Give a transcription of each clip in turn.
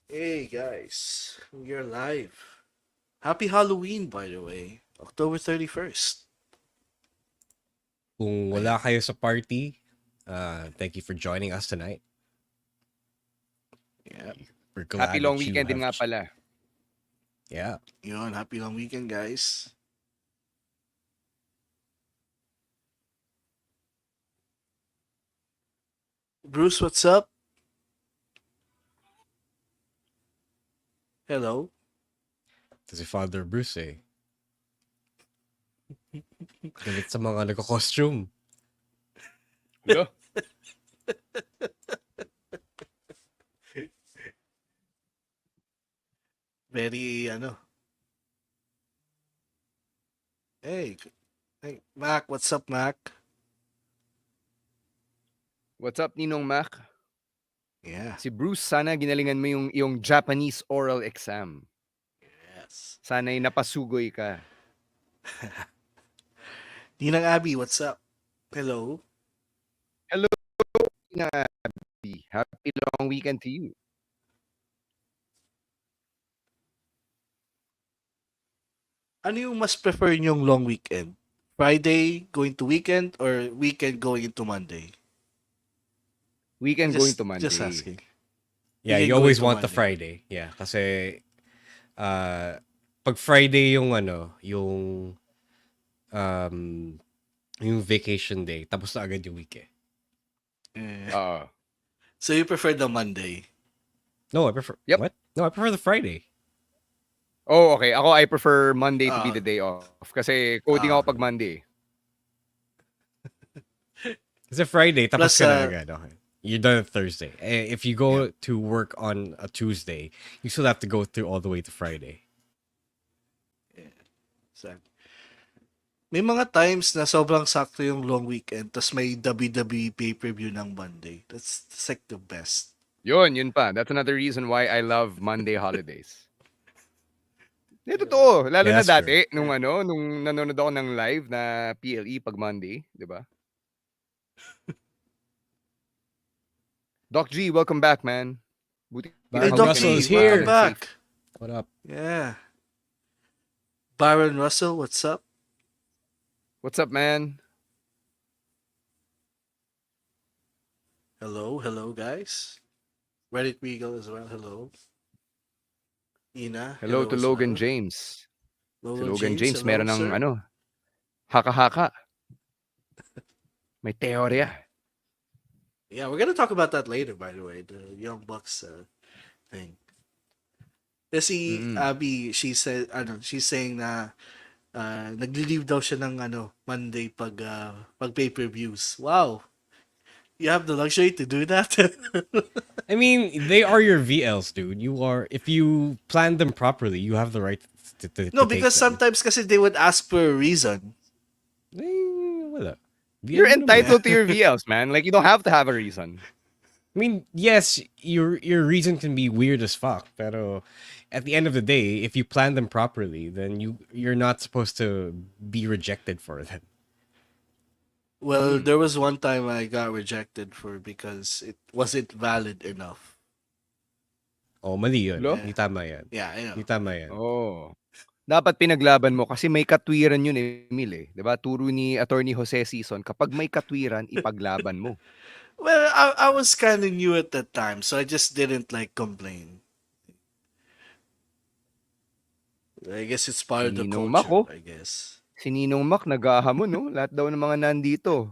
Hey guys, we're live. Happy Halloween, by the way. October 31st. Kung wala kayo sa party, thank you for joining us tonight. Yeah. We're glad Happy long that you weekend din have... nga pala. Yeah. Yun, happy long weekend, guys. Bruce, what's up? Hello. Ito si Father Bruce eh. Galit sa mga nagko-costume. Hello? Very, Hey, Mac, what's up, Mac? What's up, Ninong Mac? Yeah. Si Bruce, sana ginalingan mo yung Japanese oral exam. Yes. Sana'y napasugoy ka. Ninang Abby, what's up? Hello. Happy long weekend to you. Ano yung mas prefer niyong long weekend? Friday going to weekend or weekend going into Monday? Weekend going to Monday. Just asking. Yeah, Weekend you always going to want the Monday. Friday. Yeah, kasi pag Friday yung yung vacation day, tapos na agad yung week eh. So you prefer the Monday? No, I prefer... Yep. What? No, I prefer the Friday. Oh, okay. I prefer Monday to be the day off. Kasi coding ako pag Monday. Kasi Friday, tapos Plus, ka na agad. Okay. You're done on Thursday. If you go to work on a Tuesday, you still have to go through all the way to Friday. Exactly. May mga times na sobrang sakto yung long weekend tapos may WWE pay-per-view ng Monday. That's like the best. Yun pa. That's another reason why I love Monday holidays. Totoo. Lalo Yeah, na that's dati, nung nanonood ako ng live na PLE pag Monday, di ba? Doc G, welcome back, man. Buti Hey, Baron Doc Russell G, is here. welcome back. What up? Yeah. Baron Russell, what's up? What's up, man? Hello, guys. Reddit Regal as well, hello. Ina, Hello to as Logan well. James. Si Logan James, James, hello, meron sir. ng haka-haka. May teorya. Yeah, we're gonna talk about that later, by the way, the Young Bucks thing. Kasi Abby, she's saying na nagli-leave daw siya ng Monday pag pay-per-views. Wow. You have the luxury to do that? I mean, they are your VLs, dude. If you plan them properly, you have the right to No, take because them. sometimes kasi they would ask for a reason. Wala. You're VL entitled to your VLs, man. Like, you don't have to have a reason. I mean, yes, your reason can be weird as fuck, pero at the end of the day, if you plan them properly, then you're not supposed to be rejected for them. Well, there was one time I got rejected because it wasn't valid enough. Oh, mali yun. Hello? Hindi tama yan. Yeah, I know. Hindi tama yan. Oh. Dapat pinaglaban mo kasi may katwiran yun Emil eh. Diba? Turo ni Attorney Jose Season, kapag may katwiran, ipaglaban mo. Well, I was kind of new at that time, so I just didn't complain. I guess it's part of the Ninong culture, Mac, I guess. Si Ninong Mac nag-ahamon, no? Lahat daw ng mga nandito.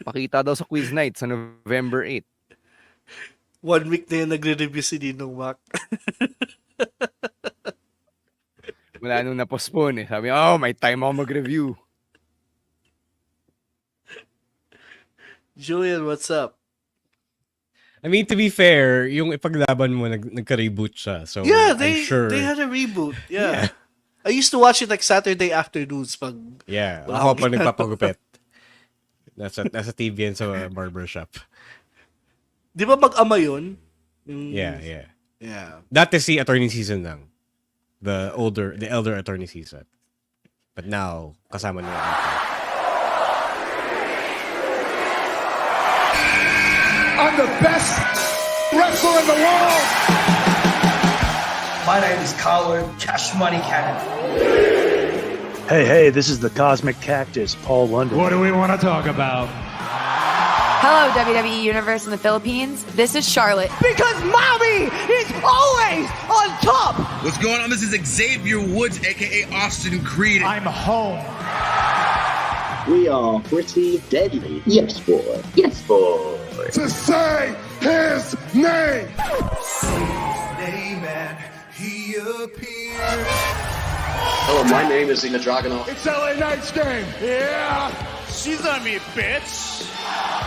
Pakita daw sa quiz night sa November 8. 1 week na yung nagre-review si Ninong Mac. Wala nung na-postpone eh. Sabi, may time ako mag-review. Julian, what's up? I mean, to be fair, yung ipaglaban mo, nagka-reboot siya. So, Yeah, I'm they sure... had a reboot. Yeah. I used to watch it Saturday afternoons pag... Yeah, Wala ako akong pa nagpapagupit. Nasa TV yan sa barbershop. Di ba mag-ama yun? Yeah. Yeah. Dati si Attorney Season lang. The elder Attorney Season. But now, kasama niya. I'm the best wrestler in the world. My name is Carlo Cash Money Cannon. Hey, this is the Cosmic Cactus, Paul London. What do we want to talk about? Hello, WWE Universe in the Philippines. This is Charlotte. Because mommy is always on top. What's going on? This is Xavier Woods, aka Austin Creed. I'm home. We are pretty deadly. Yes, boy. Yes, boy. To say his name. Name and he appeared. Hello, my name is Zena Dragunov. It's LA Knight's game. Yeah. She's on me, bitch.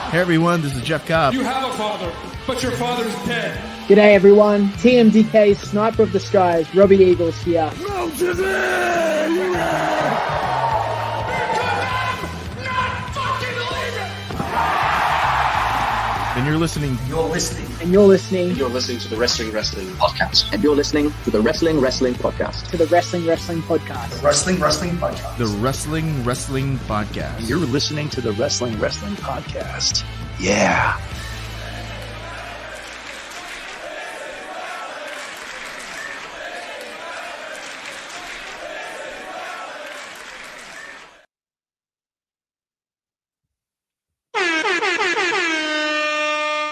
Hey everyone, this is Jeff Cobb. You have a father, but your father's dead. G'day everyone, TMDK Sniper of the Skies, Robbie Eagles here. And you're listening. And you're listening to the Wrestling Podcast. And you're listening to the Wrestling Podcast. To the Wrestling Podcast. The Wrestling Podcast. The Wrestling Podcast. And you're listening to the Wrestling Podcast. Yeah.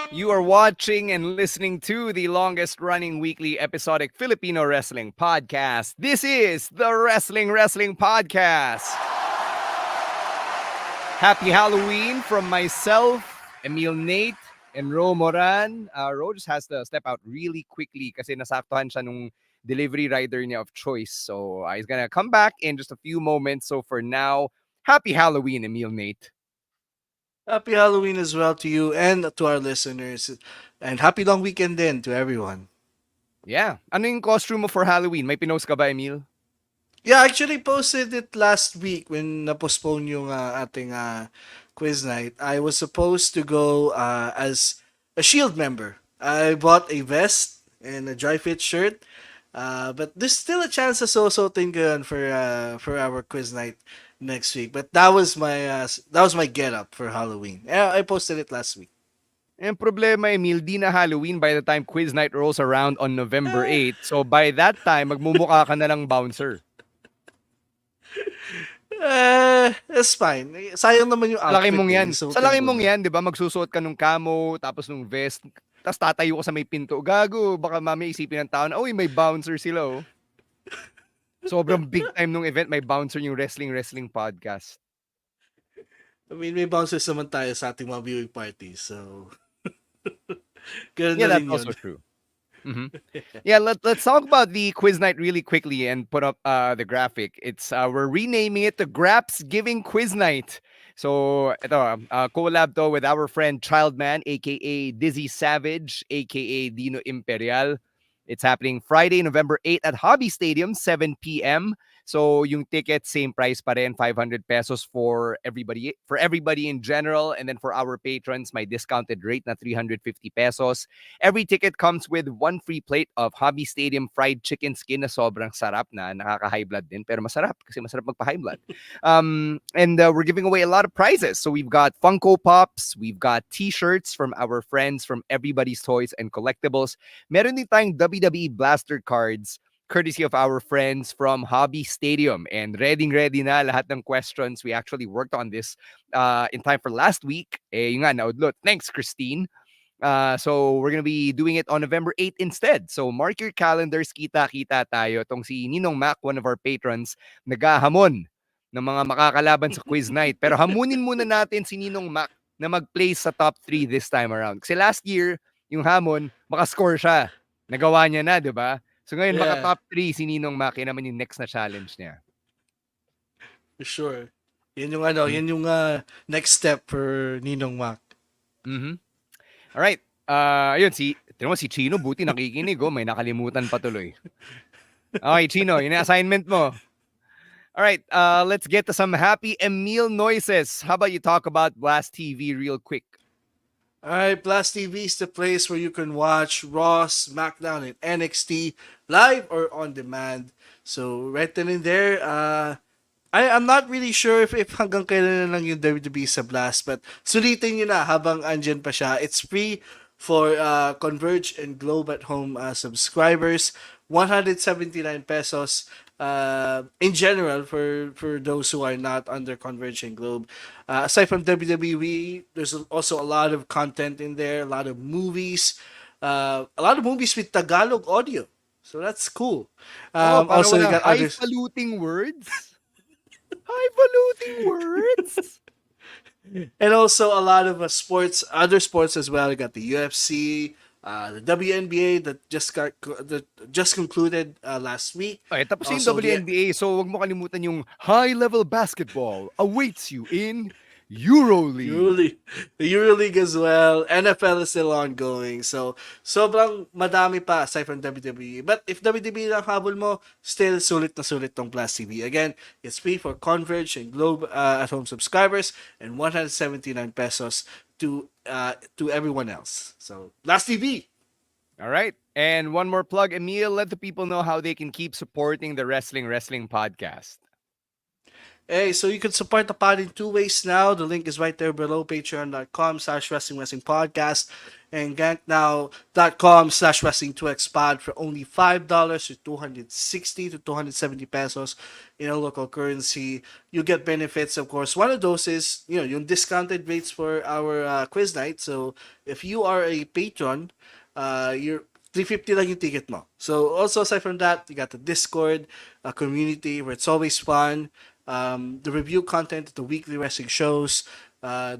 You are watching and listening to the longest running weekly episodic Filipino wrestling podcast. This is the Wrestling Podcast. Happy Halloween from myself, Emil Nate, and Ro Moran. Ro just has to step out really quickly kasi nasaktuhan siya nung delivery rider niya of choice. So he's gonna come back in just a few moments. So for now, happy Halloween, Emil Nate. Happy Halloween as well to you and to our listeners. And happy long weekend din to everyone. Yeah. Ano yung costume mo for Halloween? May pinost ka ba, Emil? Yeah, I actually posted it last week when na-postpone yung ating quiz night. I was supposed to go as a Shield member. I bought a vest and a dry fit shirt. But there's still a chance na so-sotin ko yun for our quiz night next week. But that was my get up for Halloween. I posted it last week. Ang problema, Emil, di na Halloween by the time quiz night rolls around on November 8. So by that time, magmumukha ka na lang bouncer. It's fine. Sayang naman yung outfit. Laki mong yan. Sa laki mong yan, di ba? Magsusuot ka nung camo, tapos nung vest, tapos tatayo ka sa may pinto. Gago, baka mami isipin ng tao na, uy, may bouncer sila, oh. Sobrang big time nung event, may bouncer yung wrestling podcast. I mean, may bouncers naman tayo sa ating mga viewing parties, so... Yeah, that's also true. Mm-hmm. Yeah, let's talk about the quiz night really quickly and put up the graphic. It's we're renaming it the Graps Giving Quiz Night. So ito, collab to with our friend Childman, aka Dizzy Savage, aka Dino Imperial. It's happening Friday, November 8 at Hobby Stadium, 7 p.m. So yung ticket, same price pa rin, 500 pesos for everybody in general. And then for our patrons, my discounted rate na 350 pesos. Every ticket comes with one free plate of Hobby Stadium fried chicken skin na sobrang sarap na nakaka-high blood din. Pero masarap kasi masarap magpa-high blood. And we're giving away a lot of prizes. So we've got Funko Pops, we've got t-shirts from our friends from Everybody's Toys and Collectibles. Meron din tayong WWE Blaster cards courtesy of our friends from Hobby Stadium. And ready na lahat ng questions. We actually worked on this in time for last week. Yung nga, naudlot. Thanks, Christine. So we're gonna be doing it on November 8 instead. So mark your calendars, kita-kita tayo. Tong si Ninong Mac, one of our patrons, nagahamon ng mga makakalaban sa quiz night. Pero hamunin muna natin si Ninong Mac na mag-place sa top 3 this time around. Kasi last year, yung hamon, makascore siya. Nagawa niya na, di ba? So ngayon, maka top 3 si Ninong Mac, yun naman yung next na challenge niya. For sure. Yan yung yan yung next step for Ninong Mac. Mm-hmm. Alright. Ayun, tignan mo si Chino, buti nakikinig, may nakalimutan pa tuloy. Okay, Chino, yun yung assignment mo. Alright, let's get to some happy Emil noises. How about you talk about Blast TV real quick? Alright, Blast TV is the place where you can watch Raw, SmackDown, and NXT live or on demand. So, right then and there, I'm not really sure if hanggang kailan lang yung WWE sa Blast, but sulitin nyo na habang andyan pa siya. It's free for Converge and Globe at Home subscribers. 179 pesos in general for those who are not under Converge and Globe. Aside from WWE, there's also a lot of content in there, a lot of movies, with Tagalog audio. So that's cool. Para Also, you walang got others. highfalutin words. Highfalutin words. And also a lot of other sports as well. You got the UFC, the WNBA that just concluded last week. Ay, tapos yung Also, WNBA, so wag mo kalimutan yung high-level basketball awaits you in EuroLeague. The EuroLeague as well. NFL is still ongoing. So, sobrang madami pa aside from WWE. But if WWE lang habol mo, still sulit na sulit tong Plus TV. Again, it's free for Converge and Globe at-home subscribers and 179 pesos to everyone else. So, Plus TV. All right. And one more plug, Emil, let the people know how they can keep supporting the Wrestling podcast. Hey, so you can support the pod in two ways now. The link is right there below, patreon.com/wrestling podcast and ganknow.com/wrestling2xpod for only $5 to 260 to 270 pesos in a local currency. You get benefits, of course. One of those is, yung discounted rates for our quiz night. So if you are a patron, you're 350 lang yung ticket mo. So also aside from that, you got the Discord community where it's always fun. The review content, the weekly wrestling shows, sa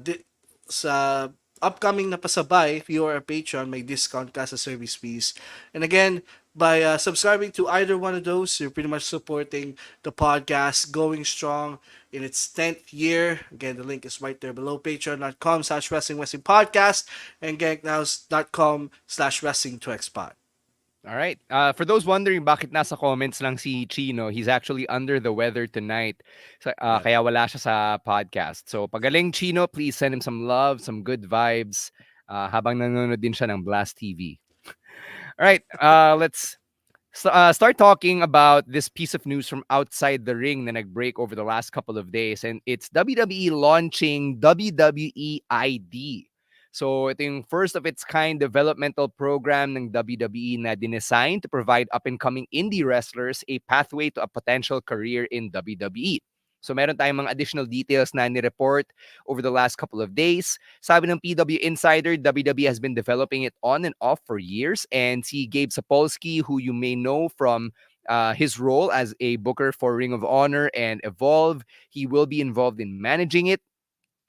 upcoming na pasabay, if you are a patron, may discount ka sa service fees. And again, by subscribing to either one of those, you're pretty much supporting the podcast going strong in its 10th year. Again, the link is right there below, patreon.com/wrestling podcast and ganknows.com/wrestling2xpod. All right. For those wondering bakit nasa comments lang si Chino, he's actually under the weather tonight. So, kaya wala siya sa podcast. So, pagaling Chino, please send him some love, some good vibes habang nanonood din siya ng Blast TV. All right. Let's start talking about this piece of news from outside the ring na nag-break over the last couple of days. And it's WWE launching WWE ID. So, ito yung first of its kind developmental program ng WWE na dinesign to provide up-and-coming indie wrestlers a pathway to a potential career in WWE. So, meron tayong mga additional details na ni-report over the last couple of days. Sabi ng PW Insider, WWE has been developing it on and off for years. And si Gabe Sapolsky, who you may know from his role as a booker for Ring of Honor and Evolve, he will be involved in managing it.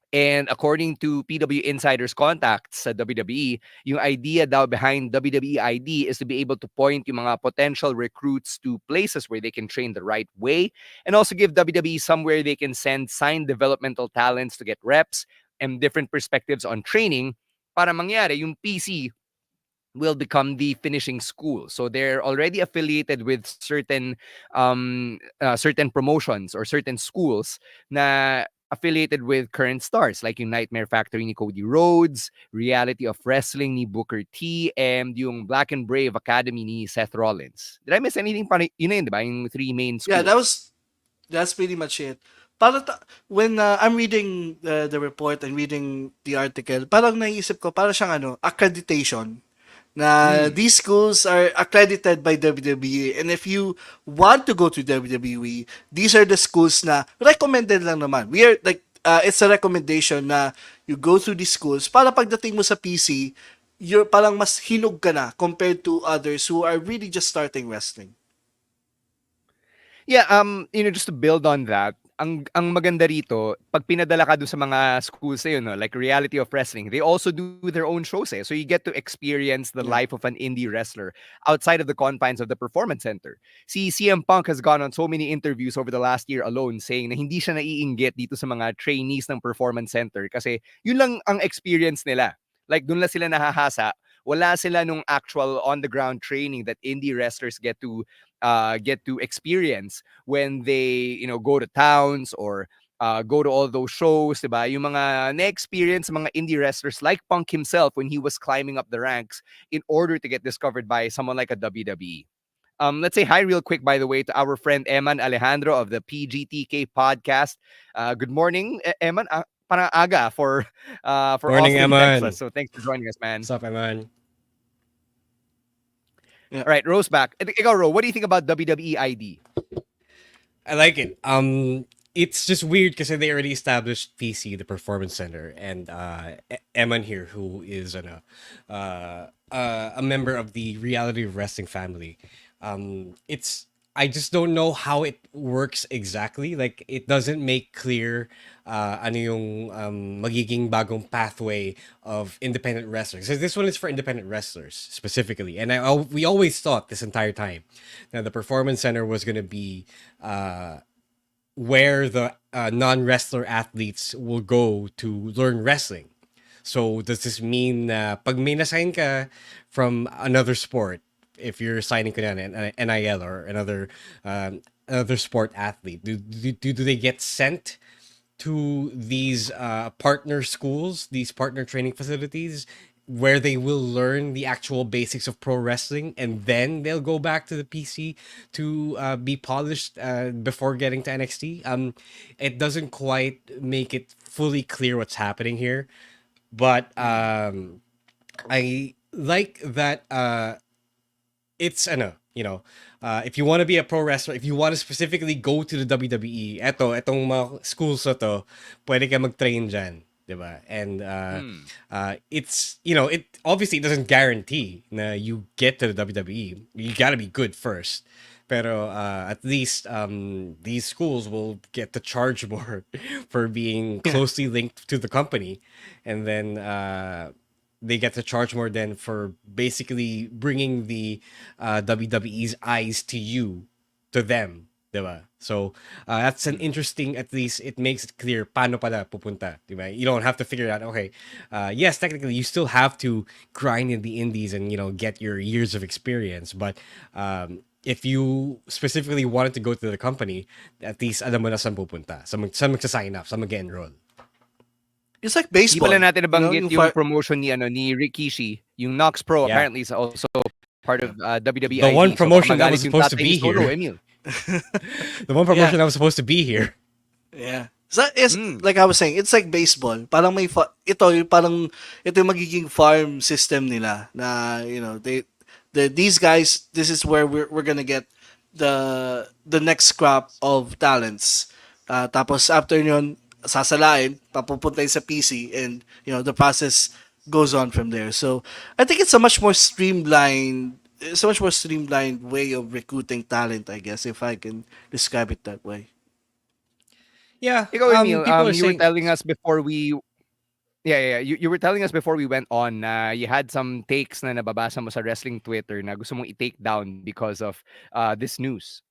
And according to PW Insider's contacts sa WWE, yung idea daw behind WWE ID is to be able to point yung mga potential recruits to places where they can train the right way and also give WWE somewhere they can send signed developmental talents to get reps and different perspectives on training para mangyari yung PC will become the finishing school. So they're already affiliated with certain promotions or certain schools na affiliated with current stars like yung Nightmare Factory ni Cody Rhodes, Reality of Wrestling ni Booker T, and yung Black and Brave Academy ni Seth Rollins. Did I miss anything? Yun na yun, diba? Yung three main schools. Yeah, that's pretty much it. When I'm reading the report and reading the article, parang naisip ko, parang siyang accreditation. Na these schools are accredited by WWE, and if you want to go to WWE, these are the schools na recommended lang naman. We are like it's a recommendation na you go through these schools para pagdating mo sa PC, you're parang mas hinog ka na compared to others who are really just starting wrestling. Yeah, just to build on that, ang maganda rito, pag pinadala ka doon sa mga schools na yun, no, like Reality of Wrestling, they also do their own shows eh. So you get to experience the life of an indie wrestler outside of the confines of the Performance Center. Si CM Punk has gone on so many interviews over the last year alone saying na hindi siya naiinggit dito sa mga trainees ng Performance Center kasi yun lang ang experience nila. Like doon lang sila nahahasa. Wala sila nung actual on-the-ground training that indie wrestlers get to experience when they, go to towns or go to all those shows, diba? Yung mga na-experience mga indie wrestlers like Punk himself when he was climbing up the ranks in order to get discovered by someone like a WWE. Let's say hi real quick, by the way, to our friend Eman Alejandro of the PGTK podcast. Good morning, Eman. Parang aga for Morning, Austin, Eman. Texas. So thanks for joining us, man. What's up, Eman? Yeah. All right, Rose back. Ikaw, Ro, what do you think about WWE ID? I like it. It's just weird because they already established PC, the performance center, and Eman here, who is a member of the reality of wrestling family. It's I just don't know how it works exactly. Like it doesn't make clear ano yung magiging bagong pathway of independent wrestlers. So this one is for independent wrestlers specifically, and we always thought this entire time that the performance center was gonna be where the non-wrestler athletes will go to learn wrestling. So does this mean pag may na-sign ka from another sport, if you're signing ka an NIL or another sport athlete, do they get sent to these partner schools, these partner training facilities, where they will learn the actual basics of pro wrestling, and then they'll go back to the PC to be polished before getting to NXT? It doesn't quite make it fully clear what's happening here, but I like that it's if you want to be a pro wrestler, if you want to specifically go to the WWE, etong mga schools na to, pwede ka mag-train dyan, diba? And it's, it obviously doesn't guarantee na you get to the WWE. You gotta be good first. Pero at least these schools will get to charge more for being closely linked to the company, and then they get to charge more than for basically bringing the WWE's eyes to them, diba? So that's an interesting. At least it makes it clear paano pala pupunta, diba? You don't have to figure it out. Okay, yes, technically you still have to grind in the indies and get your years of experience, but if you specifically wanted to go to the company, at least alam mo na saan pupunta, saan magsa-sign up, saan mag-enroll. It's like baseball. Di pala natin nabanggit yung promotion ni Rikishi. Yung Nox Pro apparently is also part of WWE. The one promotion that was supposed to be here. The one promotion that was supposed to be here. Yeah. So it's like I was saying, it's like baseball. Parang ito yung magiging farm system nila na these guys, this is where we're gonna get the next crop of talents. Tapos after yun, sasalain, papupunta sa PC, and the process goes on from there. So I think it's a much more streamlined way of recruiting talent, I guess, if I can describe it that way. Yeah. Ikaw, Emil, you were telling us before we you were telling us before we went on you had some takes na nababasa mo sa wrestling Twitter na gusto mong i-take down because of this news.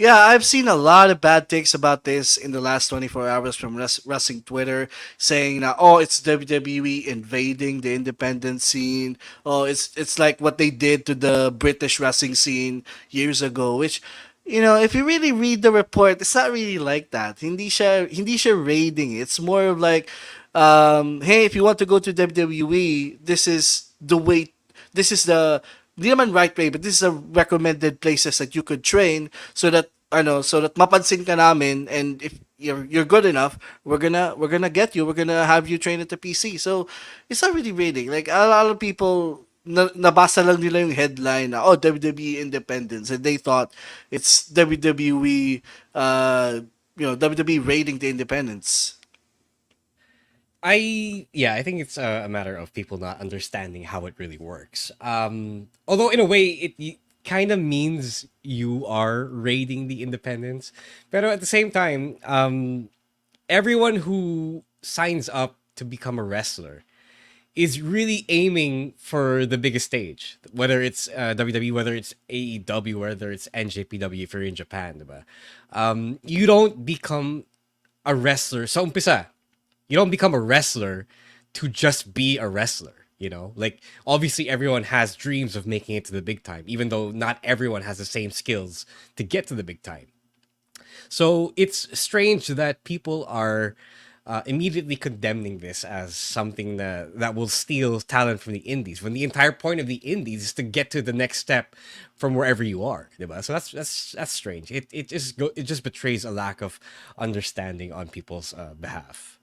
Yeah, I've seen a lot of bad takes about this in the last 24 hours from wrestling Twitter, saying that, it's WWE invading the independent scene. Oh, it's like what they did to the British wrestling scene years ago, which, if you really read the report, it's not really like that. Hindi siya raiding. It's more of like, hey, if you want to go to WWE, this is the way, this is the di naman right way, but this is a recommended places that you could train so that mapansin ka namin, and if you're good enough, we're gonna get you, we're gonna have you train at the PC. So it's not really raiding. Like a lot of people nabasa lang nila yung headline na WWE Independence, and they thought it's WWE WWE raiding the independents. I think it's a matter of people not understanding how it really works. Although in a way it kind of means you are raiding the independents, but at the same time, everyone who signs up to become a wrestler is really aiming for the biggest stage, whether it's WWE, whether it's AEW, whether it's NJPW if you're in Japan, diba? You don't become a wrestler sa umpisa. You don't become a wrestler to just be a wrestler, Like, obviously, everyone has dreams of making it to the big time, even though not everyone has the same skills to get to the big time. So it's strange that people are immediately condemning this as something that will steal talent from the indies, when the entire point of the indies is to get to the next step from wherever you are. Diba? So that's strange. It just betrays a lack of understanding on people's behalf.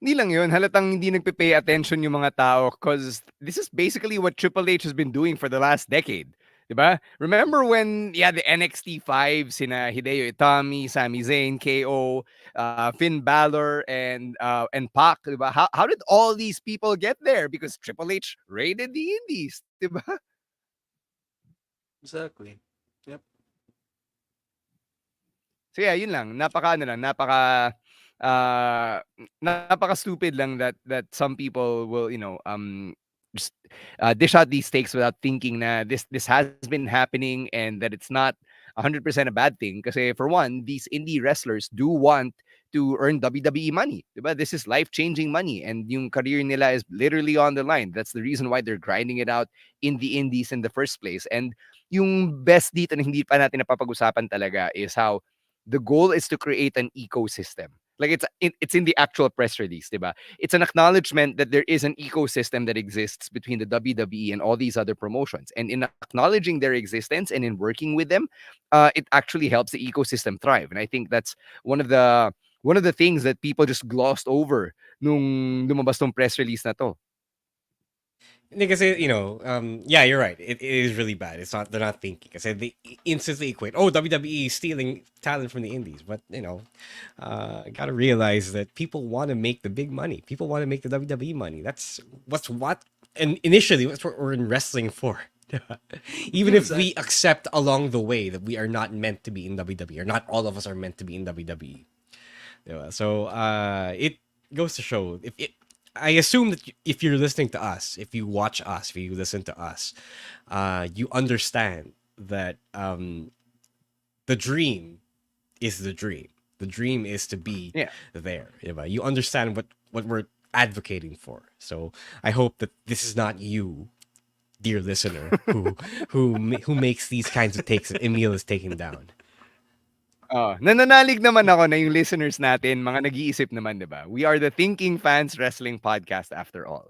Hindi lang yun, halatang hindi nagpe-pay attention yung mga tao because this is basically what Triple H has been doing for the last decade. Diba? Remember when, the NXT 5, sina Hideo Itami, Sami Zayn, KO, Finn Balor, and Pac, diba? How did all these people get there? Because Triple H raided the indies, diba? Exactly. Yep. So yeah, yun lang. Napaka stupid lang that some people will, just dish out these takes without thinking na this has been happening and that it's not 100% a bad thing. Kasi for one, these indie wrestlers do want to earn WWE money. Diba? This is life-changing money and yung career nila is literally on the line. That's the reason why they're grinding it out in the indies in the first place. And yung best dito na hindi pa natin napapag-usapan talaga is how the goal is to create an ecosystem. Like it's in the actual press release, diba? It's an acknowledgement that there is an ecosystem that exists between the WWE and all these other promotions. And in acknowledging their existence and in working with them, it actually helps the ecosystem thrive. And I think that's one of the things that people just glossed over nung lumabas tong press release na to. Because yeah, you're right. It is really bad. It's not. They're not thinking. Because they instantly equate. Oh, WWE is stealing talent from the indies. But gotta realize that people want to make the big money. People want to make the WWE money. That's and initially that's what we're in wrestling for. Even if we accept along the way that we are not meant to be in WWE, or not all of us are meant to be in WWE. So it goes to show I assume that if you're listening to us, if you watch us, if you listen to us, you understand that the dream is the dream. The dream is to be there. You understand what we're advocating for. So I hope that this is not you, dear listener, who makes these kinds of takes that Emil is taking down. Nananalig naman ako na yung listeners natin, mga nag-iisip naman, diba? We are the Thinking Fans Wrestling Podcast after all.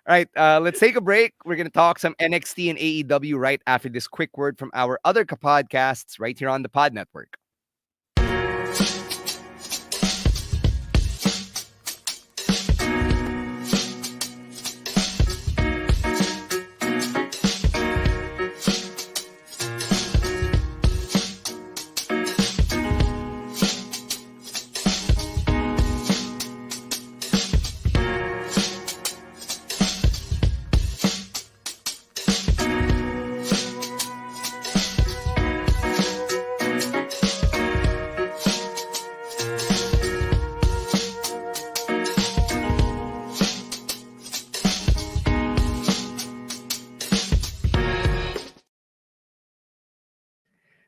All right, let's take a break. We're going to talk some NXT and AEW right after this quick word from our other podcasts right here on the Pod Network.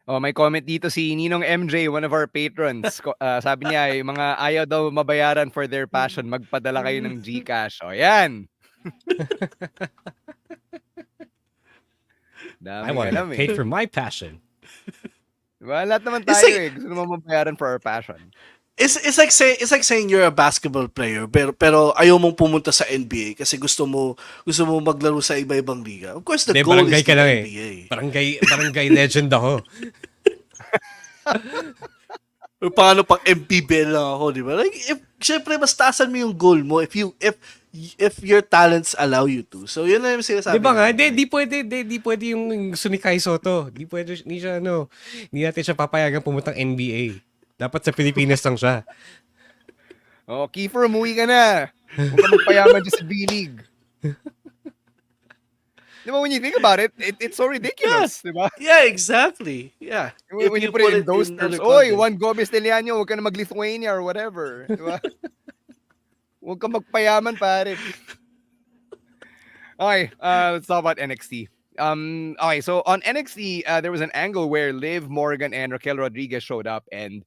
Oh, may comment dito si Ninong MJ, one of our patrons. Sabi niya, yung mga ayaw daw mabayaran for their passion, magpadala kayo ng GCash. O, yan. I want to get paid for my passion. Diba? Lahat naman tayo gusto naman mabayaran for our passion. It's like saying you're a basketball player pero ayaw mong pumunta sa NBA kasi gusto mo maglaro sa iba-ibang liga. Of course the goal is the NBA. Barangay legend ako. O paano pang MPBL lang ako, di ba? Like syempre mas taasan mo yung goal mo if your talents allow you to. So yun na yung sinasabi. Di ba nga? Di pwede yung Sunikay Soto. Di natin siya papayagan pumuntang NBA. Dapat sa Pilipinas lang siya. Oh, Kiefer, umuwi ka na. Huwag ka magpayaman dyan sa B-League. Di ba, when you think about it, it's so ridiculous. Yeah. Di ba? Yeah, exactly. Yeah. When you put it in those terms, oy, Juan Gomez Teliano, huwag ka na mag-Lithuania or whatever. Di ba? Huwag ka magpayaman, pare. Okay, let's talk about NXT. Okay, so on NXT, there was an angle where Liv Morgan and Raquel Rodriguez showed up, and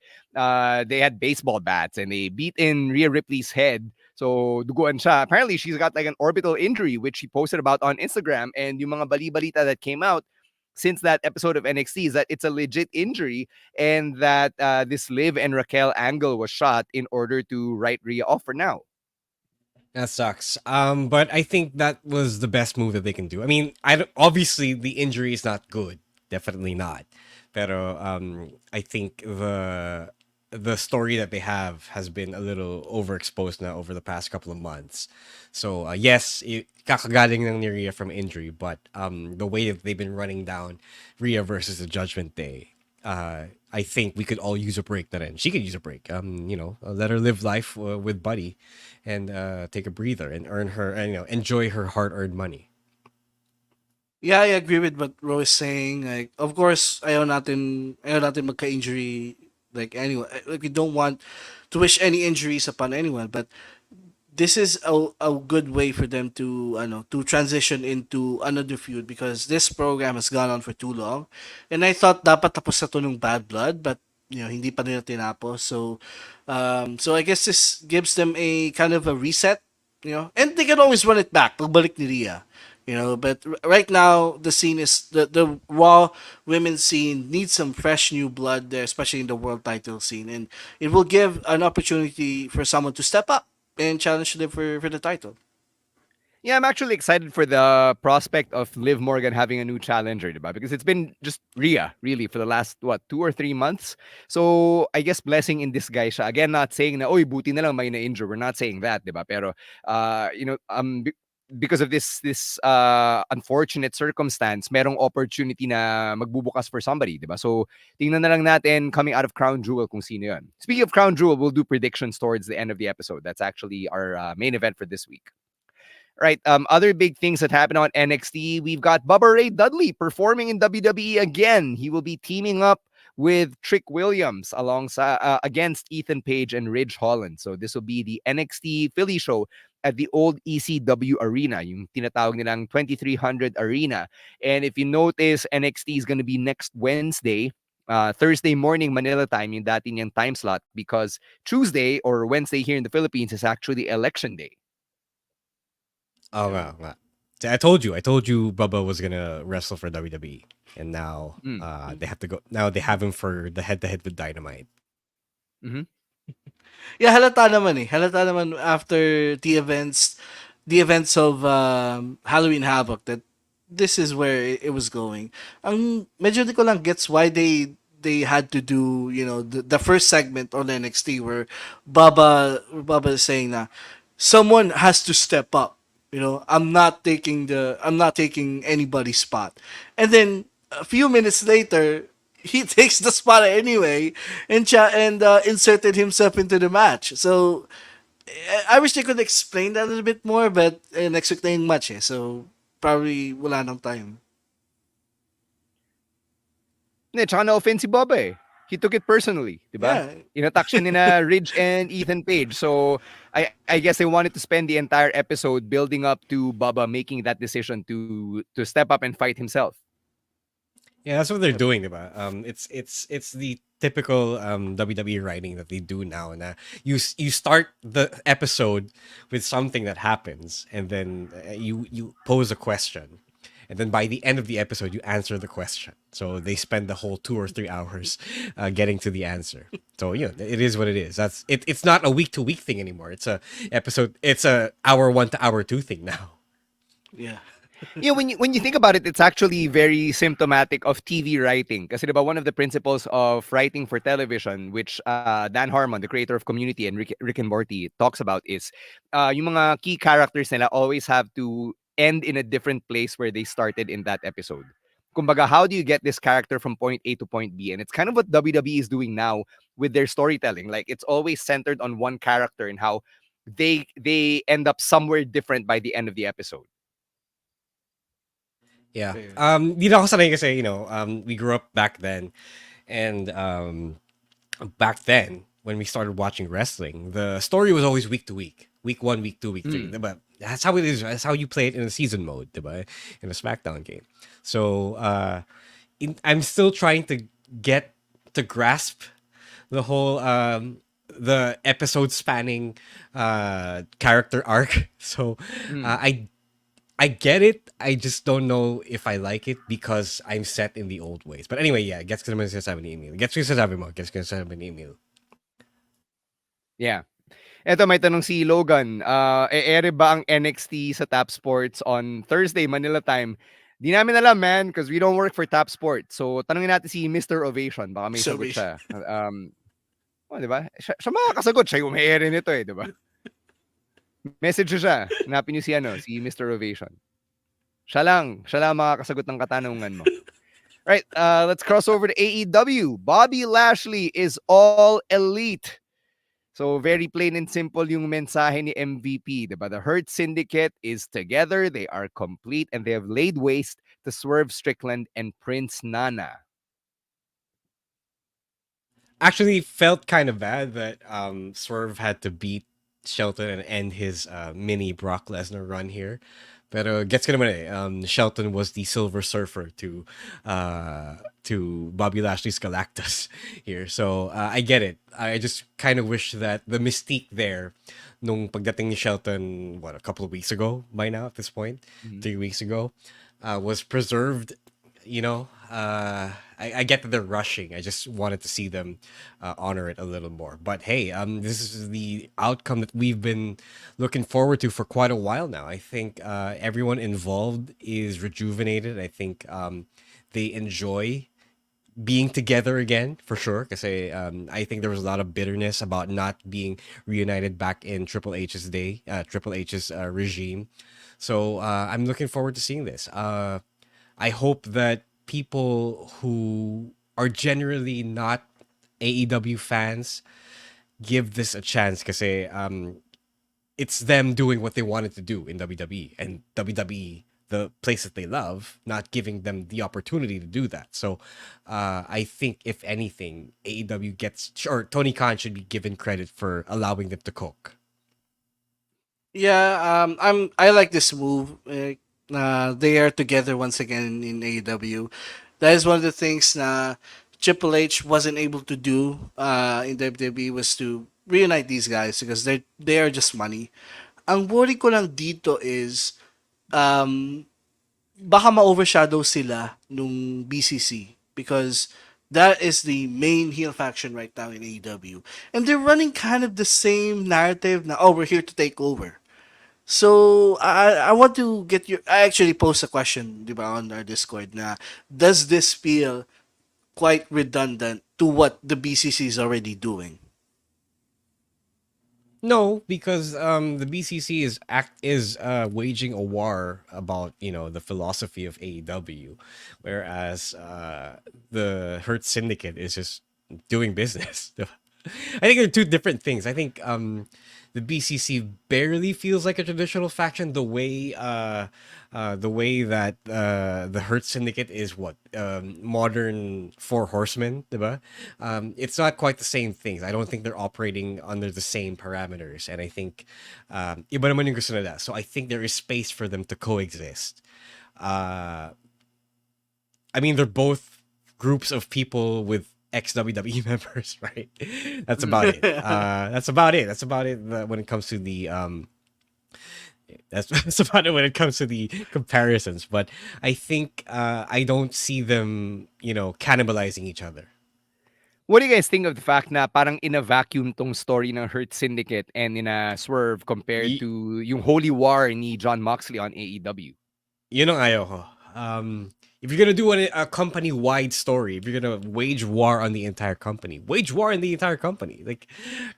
they had baseball bats, and they beat in Rhea Ripley's head. So duguan siya. Apparently, she's got like an orbital injury, which she posted about on Instagram. And yung mga bali-balita that came out since that episode of NXT is that it's a legit injury, and that this Liv and Raquel angle was shot in order to write Rhea off for now. That sucks. But I think that was the best move that they can do. I mean, obviously the injury is not good. Definitely not. Pero I think the story that they have has been a little overexposed now over the past couple of months. So yes, kakagaling ng ni Rhea from injury, but the way that they've been running down Rhea versus the Judgment Day, I think we could all use a break. That she could use a break. Let her live life with Buddy, and take a breather and earn her, and enjoy her hard-earned money. Yeah, I agree with what Ro is saying. Like, of course, ayaw natin magka-injury like anyone. Like, we don't want to wish any injuries upon anyone, but this is a good way for them to transition into another feud because this program has gone on for too long. And I thought dapat tapos na to nung Bad Blood, but hindi pa nila tinapos. So I guess this gives them a kind of a reset, and they can always run it back pagbalik ni Rhea. But right now the scene is the Raw women's scene needs some fresh new blood there, especially in the world title scene, and it will give an opportunity for someone to step up and challenge them for the title. Yeah, I'm actually excited for the prospect of Liv Morgan having a new challenger, diba? Because it's been just Rhea, really, for the last, 2 or 3 months. So, I guess blessing in disguise siya. Again, not saying na, oy, buti na lang may na-injure. We're not saying that, diba? Pero, because of this unfortunate circumstance, merong opportunity na magbubukas for somebody, diba? So, tingnan na lang natin coming out of Crown Jewel kung sino yun. Speaking of Crown Jewel, we'll do predictions towards the end of the episode. That's actually our main event for this week. Right. Other big things that happen on NXT, we've got Bubba Ray Dudley performing in WWE again. He will be teaming up with Trick Williams alongside against Ethan Page and Ridge Holland. So this will be the NXT Philly show at the old ECW arena, yung tinatawag nilang 2300 arena. And if you notice, NXT is going to be next Wednesday, Thursday morning Manila time, yung dati niyang time slot, because Tuesday or Wednesday here in the Philippines is actually election day. Oh wow. I told you Bubba was gonna wrestle for WWE, and now they have to go. Now they have him for the head-to-head with Dynamite. Mm-hmm. Yeah, halata naman after the events of Halloween Havoc that this is where it was going. Ang medyo di ko lang gets why they had to do the first segment on NXT where Baba is saying na someone has to step up. I'm not taking anybody's spot. And then a few minutes later, he takes the spot anyway and inserted himself into the match. So I wish they could explain that a little bit more, but next week na yung match so probably wala nang time. Tsaka na-offend si Bubba He took it personally, diba? Inattack siya nina Ridge and Ethan Page. So I guess they wanted to spend the entire episode building up to Bubba making that decision to step up and fight himself. Yeah, that's what they're doing, diba? It's the typical WWE writing that they do now. Na you start the episode with something that happens, and then you pose a question. And then by the end of the episode, you answer the question. So they spend the whole 2 or 3 hours getting to the answer. So it is what it is. It's not a week to week thing anymore. It's a episode. It's a hour 1 to hour 2 thing now. Yeah. When you think about it, it's actually very symptomatic of TV writing. Kasi diba, one of the principles of writing for television, which Dan Harmon, the creator of Community and Rick and Morty, talks about is yung mga key characters nila always have to end in a different place where they started in that episode. Kumbaga, how do you get this character from point A to point B? And it's kind of what WWE is doing now with their storytelling. Like, it's always centered on one character and how they end up somewhere different by the end of the episode. Yeah. Di na ako sanay kasi, we grew up back then. And back then, when we started watching wrestling, the story was always week to week. Week 1, week 2, week 3. But that's how it is. That's how you play it in a season mode, diba? In a SmackDown game. So I'm still trying to get to grasp the whole the episode spanning character arc. So I get it. I just don't know if I like it because I'm set in the old ways. But anyway, yeah, gets ko naman sinasabi ni Emil. Gets ko sinasabi ni Emil. Yeah. Eto, may tanong si Logan. E-ere ba ang NXT sa Tap Sports on Thursday, Manila time? Di namin alam, man, because we don't work for Tap Sports. So, tanongin natin si Mr. Ovation. Baka may sagot siya. Oh, di ba? Siya makakasagot. Siya yung may nito eh, di ba? Message siya. Hanapin niyo si Mr. Ovation. Siya lang makakasagot ng katanungan mo. Right, let's cross over to AEW. Bobby Lashley is all elite. So very plain and simple yung mensahe ni MVP, diba? The Hurt Syndicate is together, they are complete, and they have laid waste to Swerve Strickland and Prince Nana. Actually, felt kind of bad that Swerve had to beat Shelton and end his mini Brock Lesnar run here. Pero gets ko naman Shelton was the Silver Surfer to Bobby Lashley's Galactus here. So I get it. I just kind of wish that the mystique there nung pagdating ni Shelton, a couple of weeks ago by now at this point, 3 weeks ago, was preserved. I get that they're rushing. I just wanted to see them honor it a little more. But hey, this is the outcome that we've been looking forward to for quite a while now. I think everyone involved is rejuvenated. I think they enjoy being together again for sure. Because I think there was a lot of bitterness about not being reunited back in Triple H's day, Triple H's regime. So I'm looking forward to seeing this. I hope that people who are generally not AEW fans give this a chance because it's them doing what they wanted to do in WWE, and WWE, the place that they love, not giving them the opportunity to do that. So I think if anything, AEW or Tony Khan should be given credit for allowing them to cook. Yeah, I like this move. They are together once again in AEW. That is one of the things na Triple H wasn't able to do in WWE, was to reunite these guys because they are just money. Ang worry ko lang dito is baka ma-overshadow sila nung BCC because that is the main heel faction right now in AEW. And they're running kind of the same narrative na, we're here to take over. So, I want to get I actually posed a question, di ba, on our Discord na, does this feel quite redundant to what the BCC is already doing? No, because the BCC is waging a war about the philosophy of AEW, whereas the Hurt Syndicate is just doing business. I think they're two different things. I think the BCC barely feels like a traditional faction the way that the Hurt Syndicate is modern Four Horsemen, diba? It's not quite the same things. I don't think they're operating under the same parameters, and I think iba naman yung gusto nila. So I think there is space for them to coexist. I mean, they're both groups of people with ex-WWE members, right? That's about it. That's about it when it comes to the that's about it when it comes to the comparisons. But I think I don't see them, cannibalizing each other. What do you guys think of the fact na parang in a vacuum tong story ng Hurt Syndicate and in a Swerve compared to yung Holy War ni John Moxley on AEW? Yun ang ayaw ko. If you're gonna do a company-wide story, if you're gonna wage war on the entire company, wage war on the entire company. Like,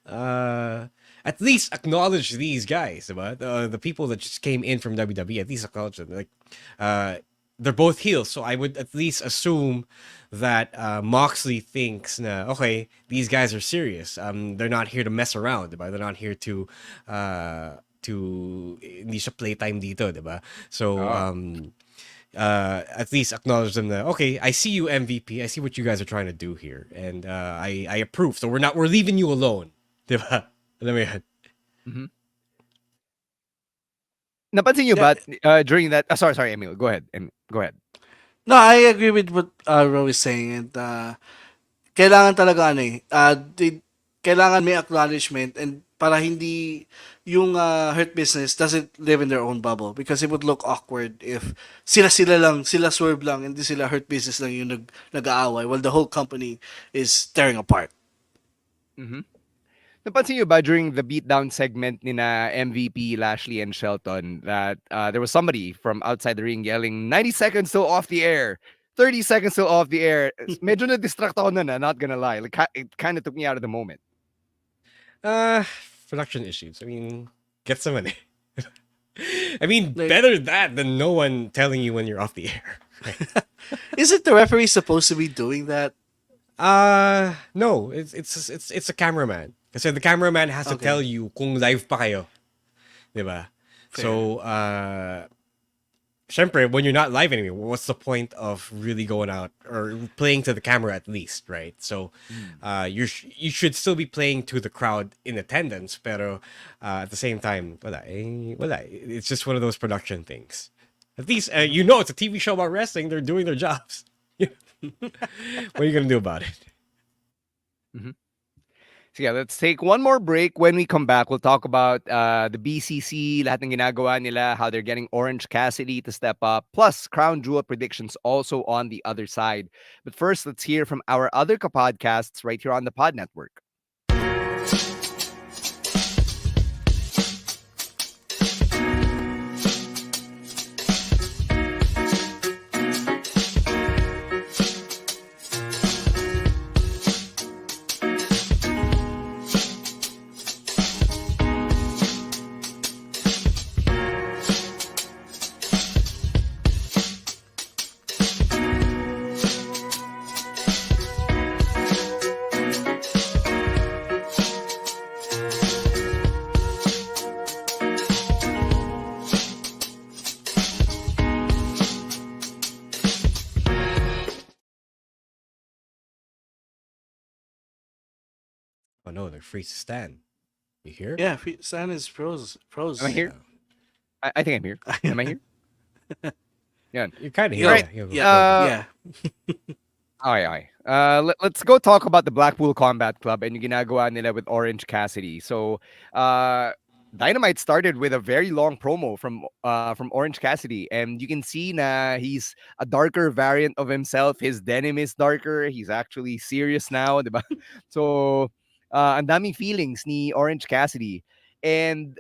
at least acknowledge these guys, diba? The people that just came in from WWE. At least acknowledge them. Like, they're both heels, so I would at least assume that Moxley thinks, okay, these guys are serious. They're not here to mess around, diba? They're not here to hindi siya playtime dito, diba? So, at least acknowledge them that, okay, I see you, MVP. I see what you guys are trying to do here, and I approve. So we're leaving you alone, diba? Alam mo yan? Mm-hmm. Napansin niyo ba during that? Sorry, Emil. Go ahead. Go ahead. No, I agree with what Ro is saying, and kailangan talaga kailangan may acknowledgement, and para hindi yung Hurt Business doesn't live in their own bubble, because it would look awkward if sila Swerve lang, hindi sila Hurt Business lang yung nag-aaway while the whole company is tearing apart. Mm-hmm. Napansin niyo ba during the beatdown segment ni na MVP, Lashley, and Shelton that there was somebody from outside the ring yelling, 90 seconds still off the air, 30 seconds still off the air. Medyo na-distract ako na, not gonna lie. Like, it kind of took me out of the moment. Uh, Production issues. I mean, get some money. I mean, Like, better that than no one telling you when you're off the air. Right? isn't the referee supposed to be doing that? No, it's a cameraman. Kasi the cameraman has to tell Okay, you kung live pa kayo, 'di ba? fair. So, syempre, when you're not live anymore, what's the point of really going out or playing to the camera at least, right? So, you should still be playing to the crowd in attendance, pero at the same time, wala. It's just one of those production things. At least it's a TV show about wrestling. They're doing their jobs. What are you gonna do about it? Mhm. So yeah, let's take one more break. When we come back, we'll talk about the BCC, lahat ng ginagawa nila, how they're getting Orange Cassidy to step up, plus Crown Jewel predictions also on the other side. But first, let's hear from our other podcasts right here on the Pod Network. Oh no, they're free to stand. You hear? Yeah, San is froze. Am I here? I think I'm here. Am I here? Yeah. You're kind of Yo, here. Right. yeah. Okay. Let's go talk about the Blackpool Combat Club and yung ginagawa nila with Orange Cassidy. So, Dynamite started with a very long promo from Orange Cassidy, and you can see na he's a darker variant of himself. His denim is darker. He's actually serious now, diba? So, ang daming feelings ni Orange Cassidy. And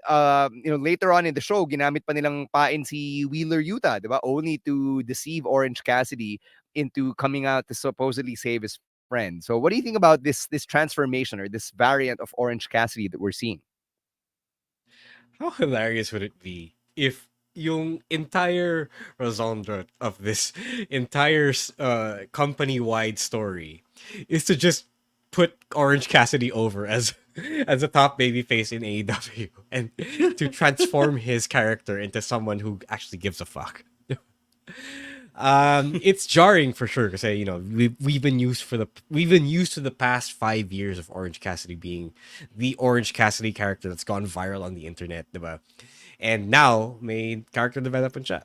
later on in the show, ginamit pa nilang pain si Wheeler Yuta, diba? Only to deceive Orange Cassidy into coming out to supposedly save his friend. So what do you think about this transformation or this variant of Orange Cassidy that we're seeing? How hilarious would it be if yung entire raison d'etre of this entire company-wide story is to just put Orange Cassidy over as a top babyface in AEW and to transform his character into someone who actually gives a fuck. It's jarring for sure because we've been used to the past 5 years of Orange Cassidy being the Orange Cassidy character that's gone viral on the internet, diba? And now may character development siya.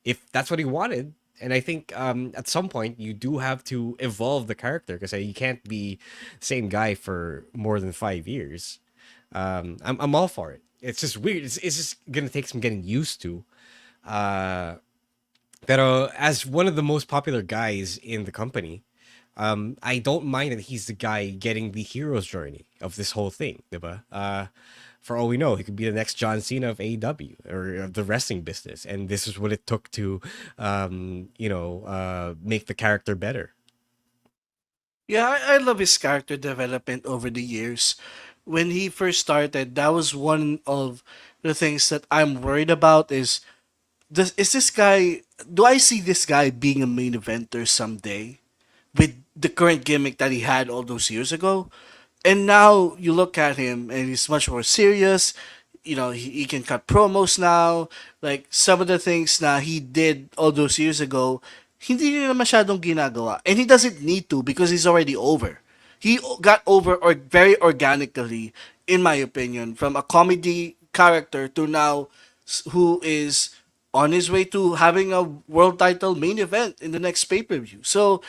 If that's what he wanted, and I think at some point you do have to evolve the character because you can't be the same guy for more than 5 years. I'm all for it. It's just weird. It's just gonna take some getting used to. Pero as one of the most popular guys in the company, I don't mind that he's the guy getting the hero's journey of this whole thing, diba? For all we know, he could be the next John Cena of AEW or of the wrestling business, and this is what it took to, make the character better. Yeah, I love his character development over the years. When he first started, that was one of the things that I'm worried about is this guy, do I see this guy being a main eventer someday with the current gimmick that he had all those years ago? And now you look at him and he's much more serious. He can cut promos now. Like some of the things na he did all those years ago, hindi niya na masyadong ginagawa. And he doesn't need to because he's already over. He got over or very organically, in my opinion, from a comedy character to now who is on his way to having a world title main event in the next pay-per-view. So